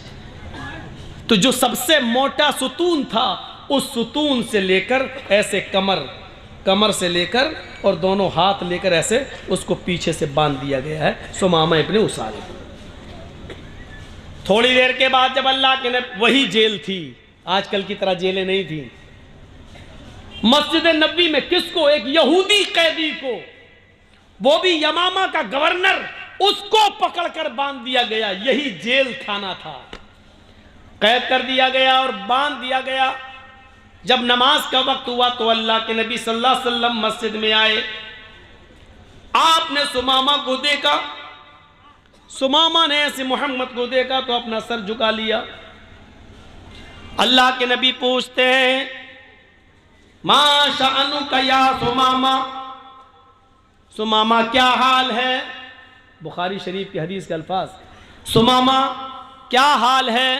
تو جو سب سے موٹا ستون تھا اس ستون سے لے کر ایسے کمر سے لے کر اور دونوں ہاتھ لے کر ایسے اس کو پیچھے سے باندھ دیا گیا ہے سمامہ ابن اسال۔ تھوڑی دیر کے بعد جب اللہ کے نبی، وہی جیل تھی، آج کل کی طرح جیلیں نہیں تھیں، مسجد نبوی میں کس کو؟ ایک یہودی قیدی کو، وہ بھی یمامہ کا گورنر، اس کو پکڑ کر باندھ دیا گیا۔ یہی جیل خانہ تھا، قید کر دیا گیا اور باندھ دیا گیا۔ جب نماز کا وقت ہوا تو اللہ کے نبی صلی اللہ علیہ وسلم مسجد میں آئے، آپ نے سمامہ کو دیکھا، سمامہ نے ایسے محمد کو دیکھا تو اپنا سر جھکا لیا۔ اللہ کے نبی پوچھتے ہیں ما شأنک یا سمامہ، سمامہ کیا حال ہے؟ بخاری شریف کی حدیث کے الفاظ، سمامہ کیا حال ہے؟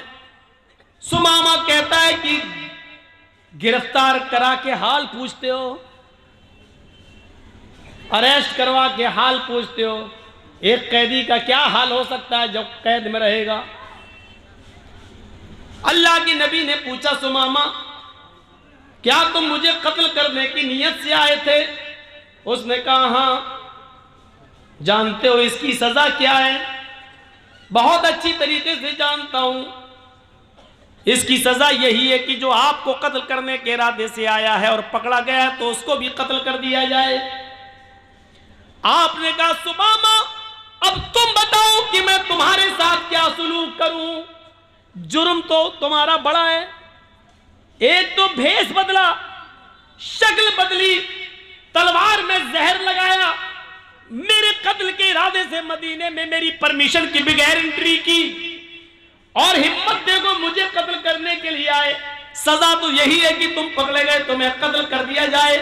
سمامہ کہتا ہے کہ گرفتار کرا کے حال پوچھتے ہو، اریسٹ کروا کے حال پوچھتے ہو، ایک قیدی کا کیا حال ہو سکتا ہے جو قید میں رہے گا؟ اللہ کے نبی نے پوچھا سمامہ کیا تم مجھے قتل کرنے کی نیت سے آئے تھے؟ اس نے کہا ہاں۔ جانتے ہو اس کی سزا کیا ہے؟ بہت اچھی طریقے سے جانتا ہوں، اس کی سزا یہی ہے کہ جو آپ کو قتل کرنے کے ارادے سے آیا ہے اور پکڑا گیا ہے تو اس کو بھی قتل کر دیا جائے۔ آپ نے کہا سمامہ اب تم بتاؤ کہ میں تمہارے ساتھ کیا سلوک کروں، جرم تو تمہارا بڑا ہے، ایک تو بھیس بدلا، شکل بدلی، تلوار میں زہر لگایا، میرے قتل کے ارادے سے مدینے میں میری پرمیشن کی بغیر انٹری کی اور ہمت دیکھو مجھے قتل کرنے کے لیے آئے. سزا تو یہی ہے کہ تم پکڑے گئے تمہیں قتل کر دیا جائے.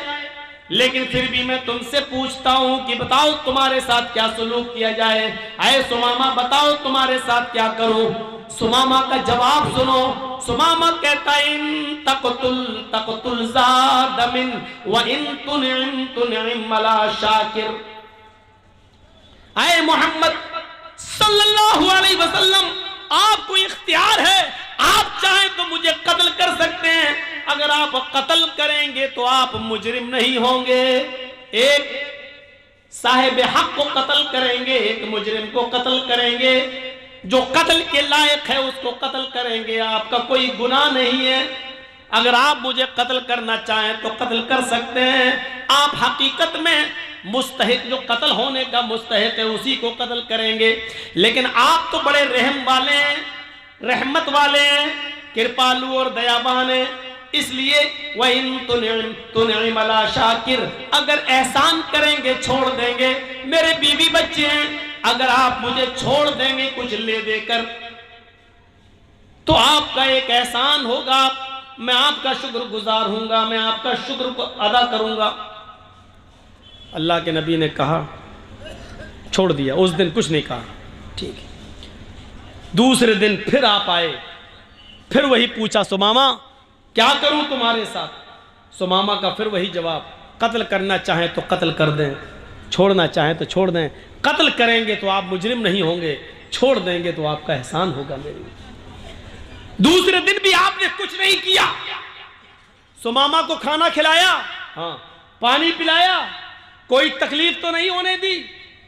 لیکن پھر بھی میں تم سے پوچھتا ہوں کہ بتاؤ تمہارے ساتھ کیا سلوک کیا جائے. اے سمامہ بتاؤ تمہارے ساتھ کیا کروں. سمامہ کا جواب سنو. سمامہ کہتا ہے ان تقتل زاد من وان تنعم علی شاکر. اے محمد صلی اللہ علیہ وسلم آپ کو اختیار ہے, آپ چاہیں تو مجھے قتل کر سکتے ہیں. اگر آپ قتل کریں گے تو آپ مجرم نہیں ہوں گے. ایک صاحب حق کو قتل کریں گے, ایک مجرم کو قتل کریں گے. جو قتل کے لائق ہے اس کو قتل کریں گے, آپ کا کوئی گناہ نہیں ہے. اگر آپ مجھے قتل کرنا چاہیں تو قتل کر سکتے ہیں. آپ حقیقت میں مستحق, جو قتل ہونے کا مستحق ہے اسی کو قتل کریں گے. لیکن آپ تو بڑے رحم والے ہیں, رحمت والے ہیں, کرپالو اور دیابان ہیں. اس لیے وَإِن تُنْعِمَ عَلَى شَاكِرٍ اگر احسان کریں گے چھوڑ دیں گے. میرے بیوی بچے ہیں, اگر آپ مجھے چھوڑ دیں گے کچھ لے دے کر تو آپ کا ایک احسان ہوگا, میں آپ کا شکر گزار ہوں گا, میں آپ کا شکر کو ادا کروں گا. اللہ کے نبی نے کہا, چھوڑ دیا. اس دن کچھ نہیں کہا, ٹھیک ہے. دوسرے دن پھر آپ آئے, پھر وہی پوچھا سمامہ کیا کروں تمہارے ساتھ. سمامہ کا پھر وہی جواب, قتل کرنا چاہیں تو قتل کر دیں, چھوڑنا چاہیں تو چھوڑ دیں. قتل کریں گے تو آپ مجرم نہیں ہوں گے, چھوڑ دیں گے تو آپ کا احسان ہوگا میرے. دوسرے دن بھی آپ نے کچھ نہیں کیا. سمامہ کو کھانا کھلایا, ہاں پانی پلایا, کوئی تکلیف تو نہیں ہونے دی.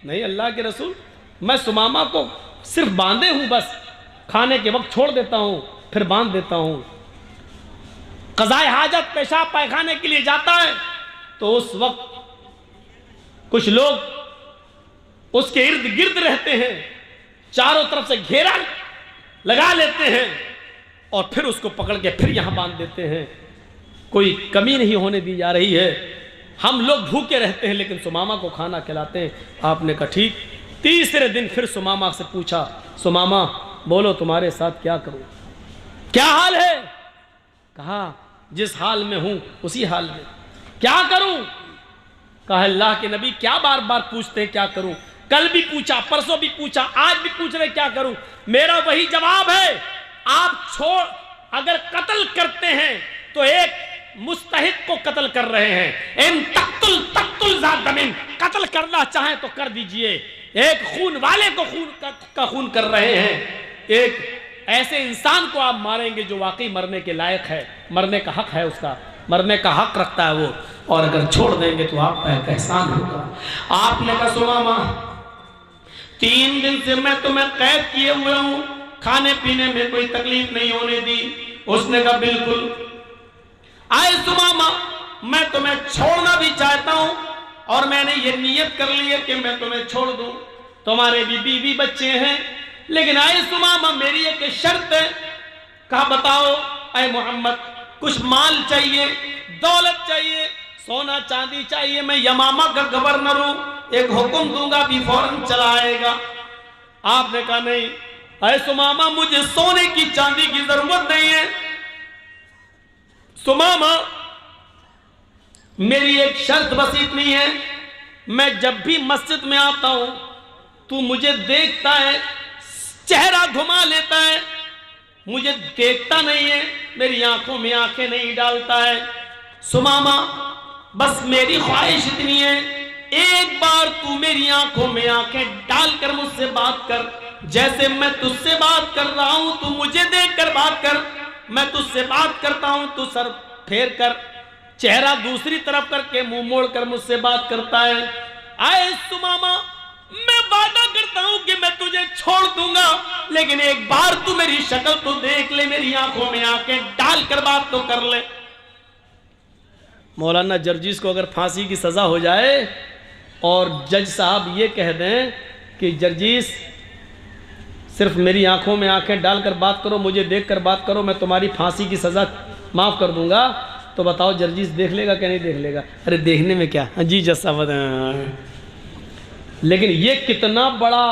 نہیں اللہ کے رسول, میں سمامہ کو صرف باندھے ہوں, بس کھانے کے وقت چھوڑ دیتا ہوں پھر باندھ دیتا ہوں. قضائے حاجت پیشاب پائخانے کے لیے جاتا ہے تو اس وقت کچھ لوگ اس کے ارد گرد رہتے ہیں, چاروں طرف سے گھیرا لگا لیتے ہیں اور پھر اس کو پکڑ کے پھر یہاں باندھ دیتے ہیں. کوئی کمی نہیں ہونے دی جا رہی ہے. ہم لوگ بھوکے رہتے ہیں لیکن سمامہ کو کھانا کھلاتے ہیں. آپ نے کہا ٹھیک. تیسرے دن پھر سمامہ سے پوچھا, سمامہ بولو تمہارے ساتھ کیا کروں, کیا حال ہے. کہا جس حال میں ہوں اسی حال میں. کیا کروں. کہا اللہ کے نبی کیا بار بار پوچھتے ہیں کیا کروں. کل بھی پوچھا, پرسوں بھی پوچھا, آج بھی پوچھ رہے کیا کروں. میرا وہی جواب ہے, آپ اگر قتل کرتے ہیں تو ایک مستحق کو قتل کر رہے ہیں. ان تقتل ذات دم, قتل کرنا چاہیں تو کر دیجئے. ایک خون والے کو خون کر رہے ہیں. ایک ایسے انسان کو آپ ماریں گے جو واقعی مرنے کے لائق ہے, مرنے کا حق ہے, اس کا مرنے کا حق رکھتا ہے وہ. اور اگر چھوڑ دیں گے تو آپ کا ایک احسان ہوگا. آپ نے کہا سمامہ 3 دن سے میں تمہیں قید کیے ہوئے ہوں, کھانے پینے میں کوئی تکلیف نہیں ہونے دی. اس نے کہا بالکل. آئے سمامہ میں تمہیں چھوڑنا بھی چاہتا ہوں اور میں نے یہ نیت کر لی ہے کہ میں تمہیں چھوڑ دوں. تمہارے بھی بیوی بچے ہیں, لیکن آئے سمامہ میری ایک شرط ہے. کہا بتاؤ. اے محمد کچھ مال چاہیے, دولت چاہیے, سونا چاندی چاہیے. میں یمامہ کا گورنر ہوں, ایک حکم دوں گا بھی فوراً چلا آئے گا. آپ نے کہا نہیں اے سمامہ مجھے سونے کی چاندی کی ضرورت نہیں ہے. سمامہ میری ایک شرط بس اتنی ہے, میں جب بھی مسجد میں آتا ہوں تو مجھے دیکھتا ہے, چہرہ گھما لیتا ہے, مجھے دیکھتا نہیں ہے, میری آنکھوں میں آنکھیں نہیں ڈالتا ہے. سمامہ بس میری خواہش اتنی ہے, ایک بار تو میری آنکھوں میں آنکھیں ڈال کر مجھ سے بات کر. جیسے میں تجھ سے بات کر رہا ہوں تو مجھے دیکھ کر بات کر. میں تجھ سے بات کرتا ہوں تو سر پھیر کر, چہرہ دوسری طرف کر کے منہ موڑ کر مجھ سے بات کرتا ہے. آئے سمامہ میں وعدہ کرتا ہوں کہ میں تجھے چھوڑ دوں گا, لیکن ایک بار تو میری شکل تو دیکھ لے, میری آنکھوں میں آنکھیں ڈال کر بات تو کر لے. مولانا جرجیس کو اگر پھانسی کی سزا ہو جائے اور جج صاحب یہ کہہ دیں کہ جرجیس صرف میری آنکھوں میں آنکھیں ڈال کر بات کرو, مجھے دیکھ کر بات کرو, میں تمہاری پھانسی کی سزا معاف کر دوں گا, تو بتاؤ جرجیس دیکھ لے گا کہ نہیں دیکھ لے گا. ارے دیکھنے میں کیا, جی جج صاحب لیکن یہ کتنا بڑا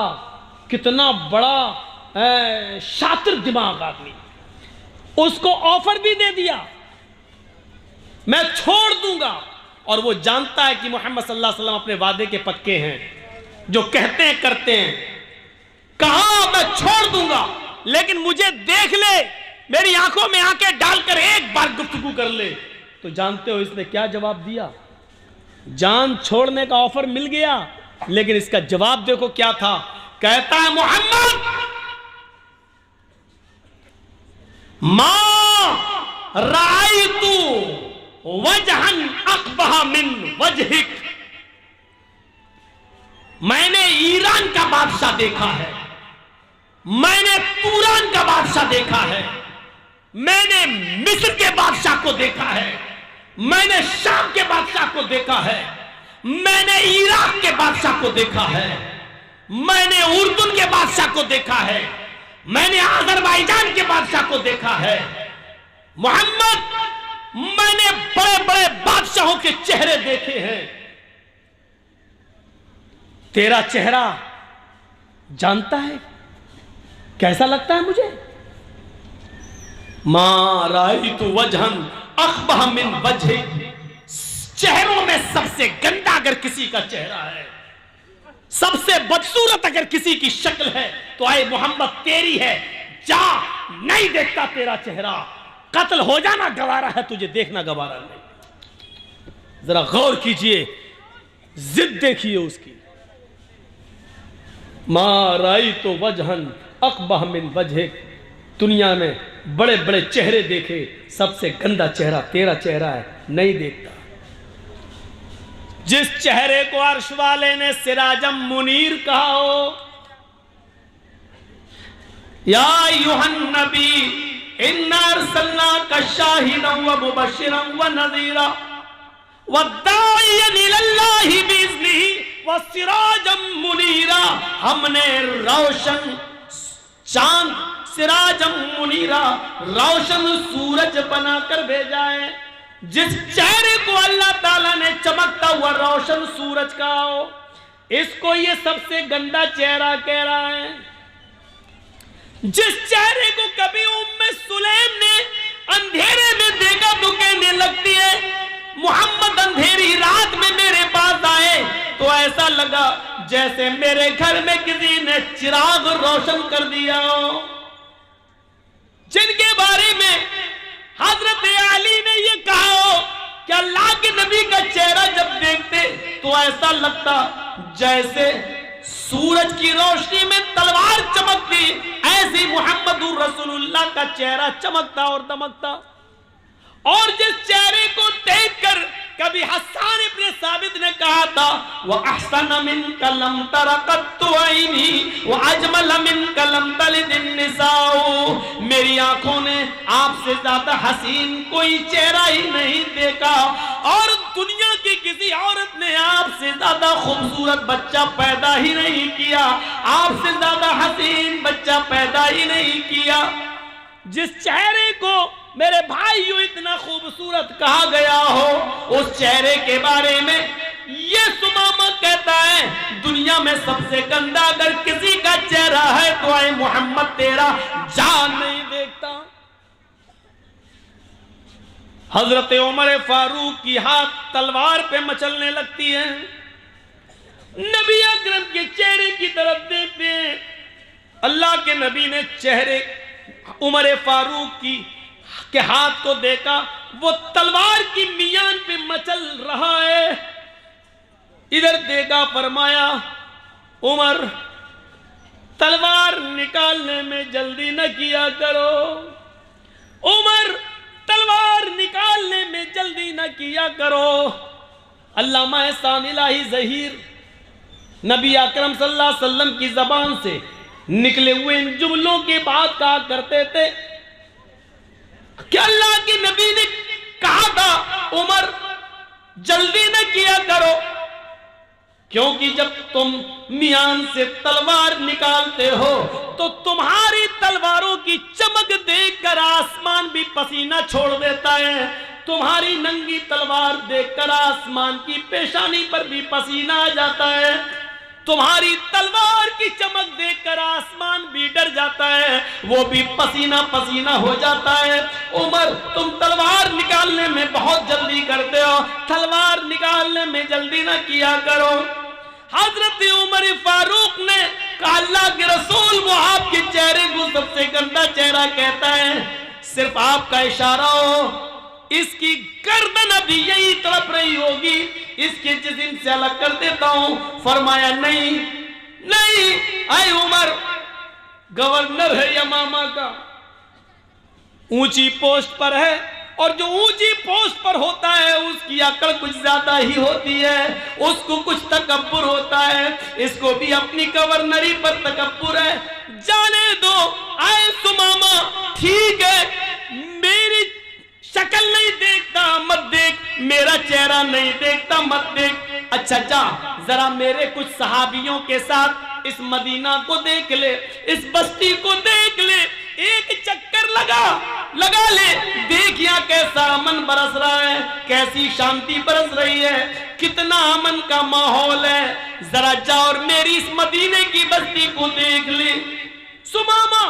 شاطر دماغ آدمی، اس کو آفر بھی دے دیا میں چھوڑ دوں گا، اور وہ جانتا ہے کہ محمد صلی اللہ علیہ وسلم اپنے وعدے کے پکے ہیں، جو کہتے ہیں کرتے ہیں۔ کہا میں چھوڑ دوں گا لیکن مجھے دیکھ لے، میری آنکھوں میں آنکھیں ڈال کر ایک بار گفتگو کر لے۔ تو جانتے ہو اس نے کیا جواب دیا؟ جان چھوڑنے کا آفر مل گیا، لیکن اس کا جواب دیکھو کیا تھا۔ کہتا ہے محمد ما رأیت وجہا اقبح من وجہک، میں نے ایران کا بادشاہ دیکھا ہے، میں نے توران کا بادشاہ دیکھا ہے، میں نے مصر کے بادشاہ کو دیکھا ہے، میں نے شام کے بادشاہ کو دیکھا ہے، میں نے عراق کے بادشاہ کو دیکھا ہے، میں نے اردن کے بادشاہ کو دیکھا ہے، میں نے آذربائیجان کے بادشاہ کو دیکھا ہے۔ محمد میں نے بڑے بڑے بادشاہوں کے چہرے دیکھے ہیں، تیرا چہرہ جانتا ہے کیسا لگتا ہے مجھے؟ ما رأیت وجہا اقبح من وجہک، چہروں میں سب سے گندا اگر کسی کا چہرہ ہے، سب سے بدصورت اگر کسی کی شکل ہے تو اے محمد تیری ہے، جا، نہیں دیکھتا تیرا چہرہ، قتل ہو جانا گوارا ہے، تجھے دیکھنا گوارا نہیں۔ ذرا غور کیجئے، ضد دیکھیے اس کی۔ ما رأیت وجہا اقبح من وجہک، دنیا میں بڑے بڑے چہرے دیکھے، سب سے گندا چہرہ تیرا چہرہ ہے، نہیں دیکھتا۔ جس چہرے کو عرش والے نے سراجم منیر کہا ہو، یا ایھا النبی انا ارسلناک شاہدا ومبشرا ونذیرا وداعیا الی اللہ باذنہ وسراجا منیرا، ہم نے روشن چاند، سراجا منیرا، روشن سورج بنا کر بھیجا ہے۔ جس چہرے کو اللہ تعالیٰ نے چمکتا ہوا روشن سورج کہا ہو، اس کو یہ سب سے گندا چہرہ کہہ رہا ہے۔ جس چہرے کو کبھی ام سلیم نے اندھیرے میں دیکھا تو کہنے لگتی ہے محمد اندھیری رات میں میرے پاس آئے تو ایسا لگا جیسے میرے گھر میں کسی نے چراغ روشن کر دیا ہو۔ جن کے بارے میں حضرت علی نے یہ کہا ہو کہ اللہ کے نبی کا چہرہ جب دیکھتے تو ایسا لگتا جیسے سورج کی روشنی میں تلوار چمکتی، ایسی محمد رسول اللہ کا چہرہ چمکتا اور دمکتا۔ اور جس چہرے کو دیکھ کر کبھی حسان ابن ثابت نے کہا تھا وَأَحْسَنَ مِنْكَ لَمْ تَرَ قَطُّ عَيْنِي وَأَجْمَلَ مِنْكَ لَمْ تَلِدِ النِّسَاءُ، میری آنکھوں نے آپ سے زیادہ حسین کوئی چہرہ ہی نہیں دیکھا، اور دنیا کی کسی عورت نے آپ سے زیادہ خوبصورت بچہ پیدا ہی نہیں کیا، آپ سے زیادہ حسین بچہ پیدا ہی نہیں کیا۔ جس چہرے کو میرے بھائیو اتنا خوبصورت کہا گیا ہو، اس چہرے کے بارے میں یہ سمامہ کہتا ہے دنیا میں سب سے گندا اگر کسی کا چہرہ ہے تو اے محمد تیرا جان نہیں دیکھتا۔ حضرت عمر فاروق کی ہاتھ تلوار پہ مچلنے لگتی ہے، نبی اکرم کے چہرے کی طرف دیکھتے ہیں، اللہ کے نبی نے چہرے عمر فاروق کے ہاتھ کو دیکھا، وہ تلوار کی میان پہ مچل رہا ہے۔ ادھر دیکھا، فرمایا عمر تلوار نکالنے میں جلدی نہ کیا کرو، عمر تلوار نکالنے میں جلدی نہ کیا کرو۔ علامہ احسان الہی ظہیر نبی اکرم صلی اللہ علیہ وسلم کی زبان سے نکلے ہوئے ان جملوں کی بات کہا کرتے تھے کہ اللہ کے نبی نے کہا تھا عمر جلدی نہ کیا کرو، کیونکہ جب تم میان سے تلوار نکالتے ہو تو تمہاری تلواروں کی چمک دیکھ کر آسمان بھی پسینہ چھوڑ دیتا ہے، تمہاری ننگی تلوار دیکھ کر آسمان کی پیشانی پر بھی پسینہ آ جاتا ہے۔ تمہاری تلوار کی چمک دیکھ کر آسمان بھی ڈر جاتا ہے، وہ بھی پسینہ پسینہ ہو جاتا ہے۔ عمر تم تلوار نکالنے میں بہت جلدی کرتے ہو، تلوار نکالنے میں جلدی نہ کیا کرو۔ حضرت عمر فاروق نے کہا اللہ کے رسول وہ آپ کے چہرے کو سب سے گندا چہرہ کہتا ہے، صرف آپ کا اشارہ ہو، اس کی گردن ابھی یہی تڑپ رہی ہوگی، اس کے جسم سے الگ کر دیتا ہوں۔ فرمایا نہیں نہیں، اے عمر گورنر ہے یمامہ کا، اونچی پوسٹ پر ہے، اور جو اونچی پوسٹ پر ہوتا ہے اس کی عقل کچھ زیادہ ہی ہوتی ہے، اس کو کچھ تکبر ہوتا ہے، اس کو بھی اپنی گورنری پر تکبر ہے۔ جانے دو اے سمامہ، ٹھیک ہے میری شکل نہیں دیکھتا مت دیکھ، میرا چہرہ نہیں دیکھتا مت دیکھ، اچھا جا ذرا میرے کچھ صحابیوں کے ساتھ اس مدینہ کو دیکھ لے، اس بستی کو دیکھ لے، ایک چکر لگا لے، دیکھ یہاں کیسا امن برس رہا ہے، کیسی شانتی برس رہی ہے، کتنا امن کا ماحول ہے، ذرا جا اور میری اس مدینے کی بستی کو دیکھ لے۔ سمامہ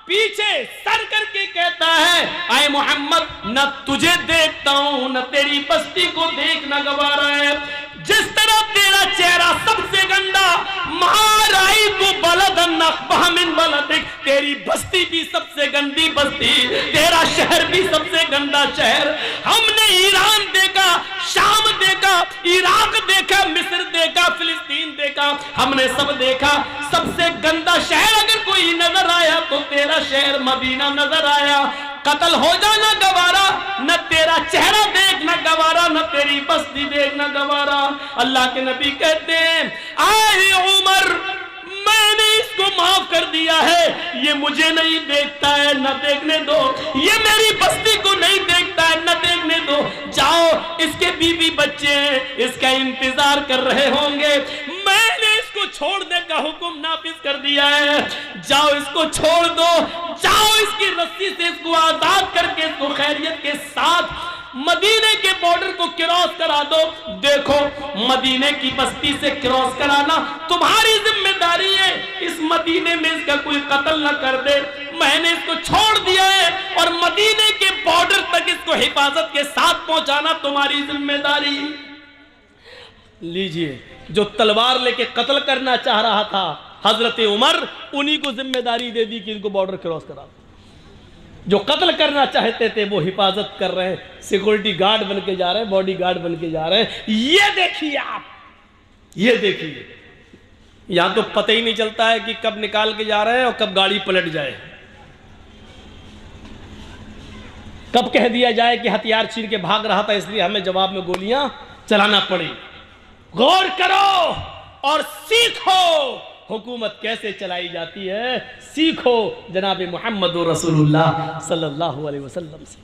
پیچھے سر کر کے کہتا ہے اے محمد نہ تجھے دیکھتا ہوں نہ تیری بستی کو دیکھنا گوارا ہے، جس طرح تیرا چہرہ سب سے گندا، مہارائی تو بلدن اقبح من بلدک، تیری بستی بھی سب سے گندی بستی، تیرا شہر بھی سب سے گندا شہر۔ ہم نے ایران دیکھا، شام دیکھا، عراق دیکھا، مصر دیکھا، فلسطین دیکھا، ہم نے سب دیکھا، سب سے گندا شہر اگر کوئی نظر آیا تو تیرا شہر مدینہ نظر آیا۔ قتل ہو جانا گوارا، نہ تیرا چہرہ دیکھنا گوارا، نہ تیری بستی دیکھنا گوارا۔ اللہ کے نبی کہتے ہیں اے عمر میں نے اس کو معاف کر دیا ہے، یہ مجھے نہیں دیکھتا ہے نہ دیکھنے دو، یہ میری بستی کو نہیں دیکھتا ہے نہ دیکھنے دو، جاؤ اس کے بیوی بچے ہیں اس کا انتظار کر رہے ہوں گے، میں نے اس کو چھوڑنے کا حکم نافذ کر دیا ہے، جاؤ اس کو چھوڑ دو، جاؤ اس کی رسی سے اس کو آزاد کر کے اس کو خیریت کے ساتھ مدینے کے بارڈر کو کراس کرا دو۔ دیکھو مدینے کی بستی سے کراس کرانا تمہاری ذمہ داری ہے، اس مدینے میں اس کا کوئی قتل نہ کر دے، میں نے اس کو چھوڑ دیا ہے، اور مدینے کے بارڈر تک اس کو حفاظت کے ساتھ پہنچانا تمہاری ذمہ داری۔ لیجئے جو تلوار لے کے قتل کرنا چاہ رہا تھا حضرت عمر، انہی کو ذمہ داری دے دی کہ ان کو بارڈر کراس کرا دو۔ جو قتل کرنا چاہتے تھے وہ حفاظت کر رہے ہیں، سیکورٹی گارڈ بن کے جا رہے ہیں، باڈی گارڈ بن کے جا رہے ہیں۔ یہ دیکھیے آپ، یہ دیکھیے، یہاں تو پتہ ہی نہیں چلتا ہے کہ کب نکال کے جا رہے ہیں اور کب گاڑی پلٹ جائے، کب کہہ دیا جائے کہ ہتھیار چھین کے بھاگ رہا تھا اس لیے ہمیں جواب میں گولیاں چلانا پڑی۔ غور کرو اور سیکھو حکومت کیسے چلائی جاتی ہے، سیکھو جناب محمد رسول اللہ صلی اللہ علیہ وسلم سے۔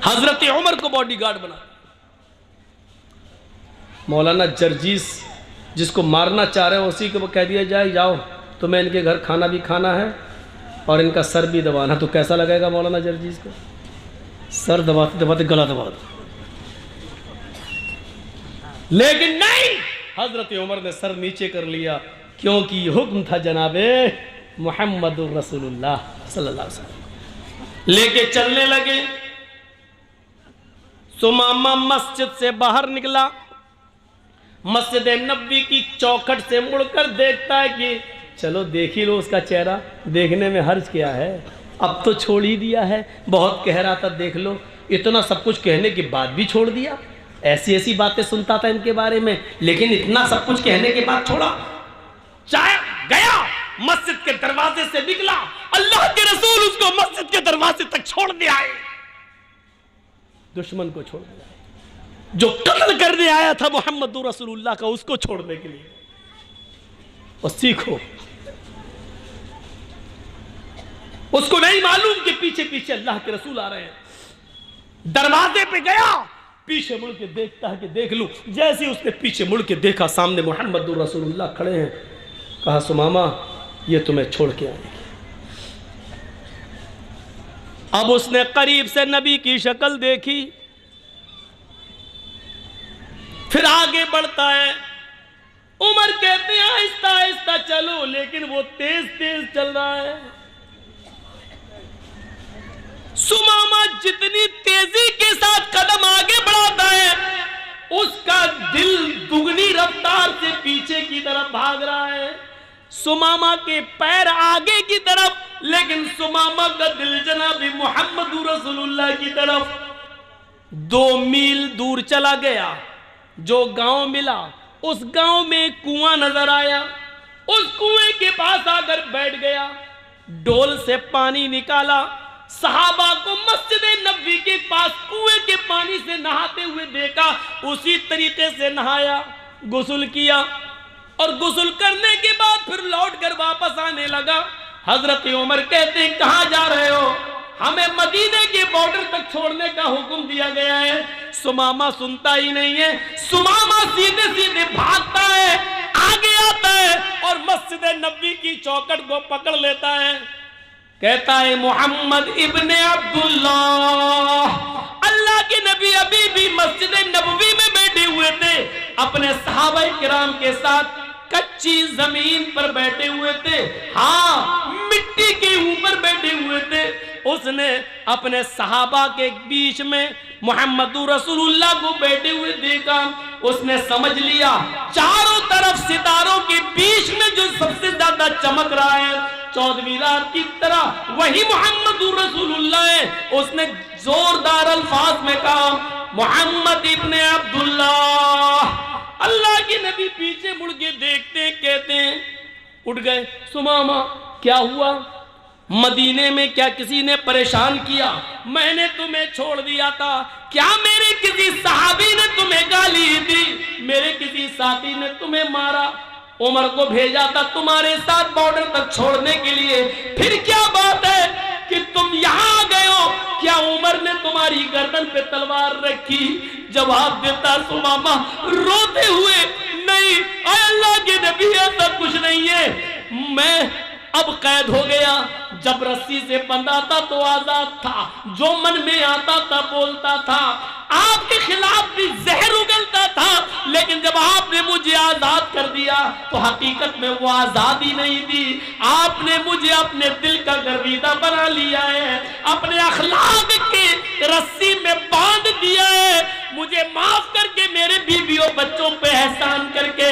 حضرت عمر کو باڈی گارڈ بنا۔ مولانا جرجیس جس کو مارنا چاہ رہے ہیں اسی کو کہہ دیا جائے جاؤ تمہیں ان کے گھر کھانا بھی کھانا ہے اور ان کا سر بھی دبانا، تو کیسا لگے گا مولانا جرجیس کو؟ سر دباتے دباتے گلا دبا دو، لیکن نہیں، حضرت عمر نے سر نیچے کر لیا، کیونکہ یہ حکم تھا جناب محمد رسول اللہ صلی اللہ علیہ وسلم۔ لے کے چلنے لگے، سمامہ مسجد سے باہر نکلا، مسجد نبوی کی چوکھٹ سے مڑ کر دیکھتا ہے کہ چلو دیکھ ہی لو اس کا چہرہ، دیکھنے میں حرج کیا ہے، اب تو چھوڑ ہی دیا ہے، بہت کہہ رہا تھا دیکھ لو، اتنا سب کچھ کہنے کے بعد بھی چھوڑ دیا، ایسی ایسی باتیں سنتا تھا ان کے بارے میں، لیکن اتنا سب کچھ کہنے کے بعد چھوڑا۔ چاہے گیا مسجد کے دروازے سے نکلا، اللہ کے رسول اس کو مسجد کے دروازے تک چھوڑ دیا ہے، دشمن کو چھوڑ دیا ہے، جو قتل کرنے آیا تھا محمد رسول اللہ کا اس کو چھوڑنے کے لیے۔ اور سیکھو، اس کو نہیں معلوم کہ پیچھے پیچھے اللہ کے رسول آ رہے ہیں، دروازے پہ گیا، پیچھے مڑ کے دیکھتا ہے کہ دیکھ لوں، جیسے اس نے پیچھے مڑ کے دیکھا سامنے محمد رسول اللہ کھڑے ہیں، کہا سمامہ یہ تمہیں چھوڑ کے آئیں گے۔ اب اس نے قریب سے نبی کی شکل دیکھی، پھر آگے بڑھتا ہے، عمر کہتے ہیں آہستہ آہستہ چلو، لیکن وہ تیز تیز چل رہا ہے۔ سمامہ جتنی تیزی کے ساتھ قدم آگے بڑھاتا ہے، اس کا دل دگنی رفتار سے پیچھے کی طرف بھاگ رہا ہے۔ سمامہ کے پیر آگے کی طرف، لیکن سمامہ کا دل جناب محمد رسول اللہ کی طرف۔ 2 میل دور چلا گیا، جو گاؤں ملا، اس گاؤں میں ایک کنواں نظر آیا، اس کنویں کے پاس آ کر بیٹھ گیا، ڈول سے پانی نکالا، صحابہ کو مسجد نبوی کے پاس کنویں کے پانی سے نہاتے ہوئے دیکھا، اسی طریقے سے نہایا، غسل کیا، اور غسل کرنے کے بعد پھر لوٹ کر واپس آنے لگا۔ حضرت عمر کہتے ہیں کہاں جا رہے ہو؟ ہمیں مدینے کے بارڈر تک چھوڑنے کا حکم دیا گیا ہے۔ سمامہ سنتا ہی نہیں ہے، سمامہ سیدھے سیدھے بھاگتا ہے، آگے آتا ہے اور مسجد نبوی کی چوکھٹ کو پکڑ لیتا ہے، کہتا ہے محمد ابن عبداللہ۔ اللہ کے نبی ابھی بھی مسجد نبوی میں بیٹھے ہوئے تھے، اپنے صحابہ کرام کے ساتھ کچی زمین پر بیٹھے ہوئے تھے، ہاں مٹی کے اوپر بیٹھے ہوئے تھے۔ اس نے اپنے صحابہ کے بیچ میں محمد رسول اللہ کو بیٹھے ہوئے دیکھا، اس نے سمجھ لیا چاروں طرف ستاروں کے بیچ میں جو سب سے زیادہ چمک رہا ہے 14ویں رات کی طرح وہی محمد رسول اللہ ہے۔ اس نے زوردار الفاظ میں کہا محمد ابن عبداللہ۔ اللہ کے نبی پیچھے مڑ کے دیکھتے کہتے ہیں اٹھ گئے، سمامہ کیا ہوا؟ مدینے میں کیا کسی نے پریشان کیا؟ میں نے تمہیں چھوڑ دیا تھا، کیا میرے کسی صحابی نے تمہیں گالی دی؟ میرے کسی ساتھی نے تمہیں مارا؟ عمر کو بھیجا تھا تمہارے ساتھ بارڈر تک چھوڑنے کے لیے، پھر کیا بات ہے کہ تم یہاں آ گئے ہو؟ کیا عمر نے تمہاری گردن پہ تلوار رکھی؟ جواب دیتا سمامہ روتے ہوئے، نہیں اے اللہ کے نبی ایسا کچھ نہیں ہے، میں اب قید ہو گیا، جب رسی سے بندھا تھا تو آزاد تھا، جو من میں آتا تھا بولتا تھا، آپ کے خلاف بھی زہر اگلتا تھا، لیکن جب آپ نے مجھے آزاد کر دیا تو حقیقت میں وہ آزادی نہیں تھی، آپ نے مجھے اپنے دل کا گرویدہ بنا لیا ہے، اپنے اخلاق کے رسی میں باندھ دیا ہے، مجھے معاف کر کے میرے بیویوں بچوں پہ احسان کر کے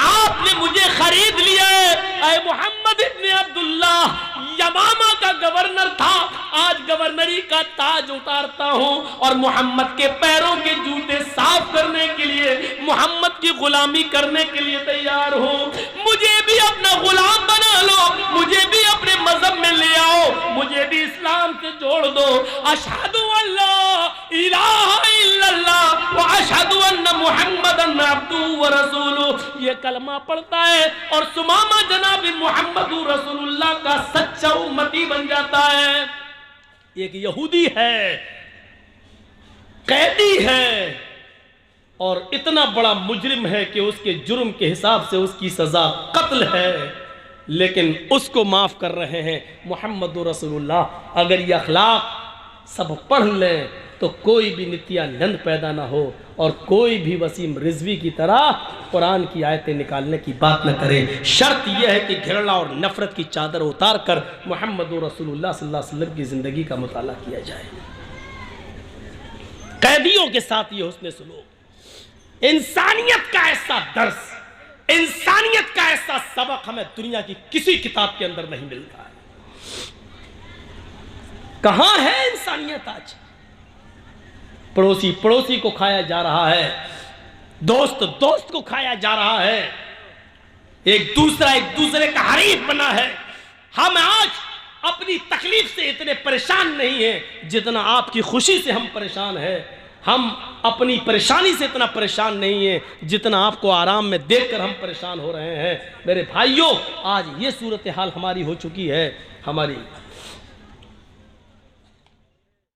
آپ نے مجھے خرید لیا ہے۔ اے محمد ابن عبداللہ، یمامہ کا گورنر تھا، آج گورنری کا تاج اتارتا ہوں اور محمد کے پیروں کے جوتے صاف کرنے کے لیے، محمد کی غلامی کرنے کے لیے تیار ہوں، مجھے بھی اپنا غلام بنا لو، مجھے بھی اپنے مذہب میں لے آؤ، مجھے بھی اسلام سے جوڑ دو۔ اشہد ان لا الہ الا اللہ واشہد ان محمدن عبدہ ورسولہ، یہ کلمہ پڑھتا ہے اور سمامہ جناب محمد رسول اللہ کا سچا امتی بن جاتا ہے۔ ایک یہودی ہے، قیدی ہے اور اتنا بڑا مجرم ہے کہ اس کے جرم کے حساب سے اس کی سزا قتل ہے، لیکن اس کو معاف کر رہے ہیں محمد رسول اللہ۔ اگر یہ اخلاق سب پڑھ لیں تو کوئی بھی نتیانند پیدا نہ ہو اور کوئی بھی وسیم رضوی کی طرح قرآن کی آیتیں نکالنے کی بات نہ کرے۔ شرط یہ ہے کہ گھرلا اور نفرت کی چادر اتار کر محمد رسول اللہ صلی اللہ علیہ وسلم کی زندگی کا مطالعہ کیا جائے۔ قیدیوں کے ساتھ یہ حسن سلوک، انسانیت کا ایسا درس، انسانیت کا ایسا سبق ہمیں دنیا کی کسی کتاب کے اندر نہیں ملتا ہے۔ کہاں ہے انسانیت آج؟ پڑوسی پڑوسی کو کھایا جا رہا ہے، دوست دوست کو کھایا جا رہا ہے، ایک دوسرے کا حریف بنا ہے۔ ہم آج اپنی تکلیف سے اتنے پریشان نہیں ہیں جتنا آپ کی خوشی سے ہم پریشان ہیں، ہم اپنی پریشانی سے اتنا پریشان نہیں ہیں جتنا آپ کو آرام میں دیکھ کر ہم پریشان ہو رہے ہیں۔ میرے بھائیوں، آج یہ صورتحال ہماری ہو چکی ہے، ہماری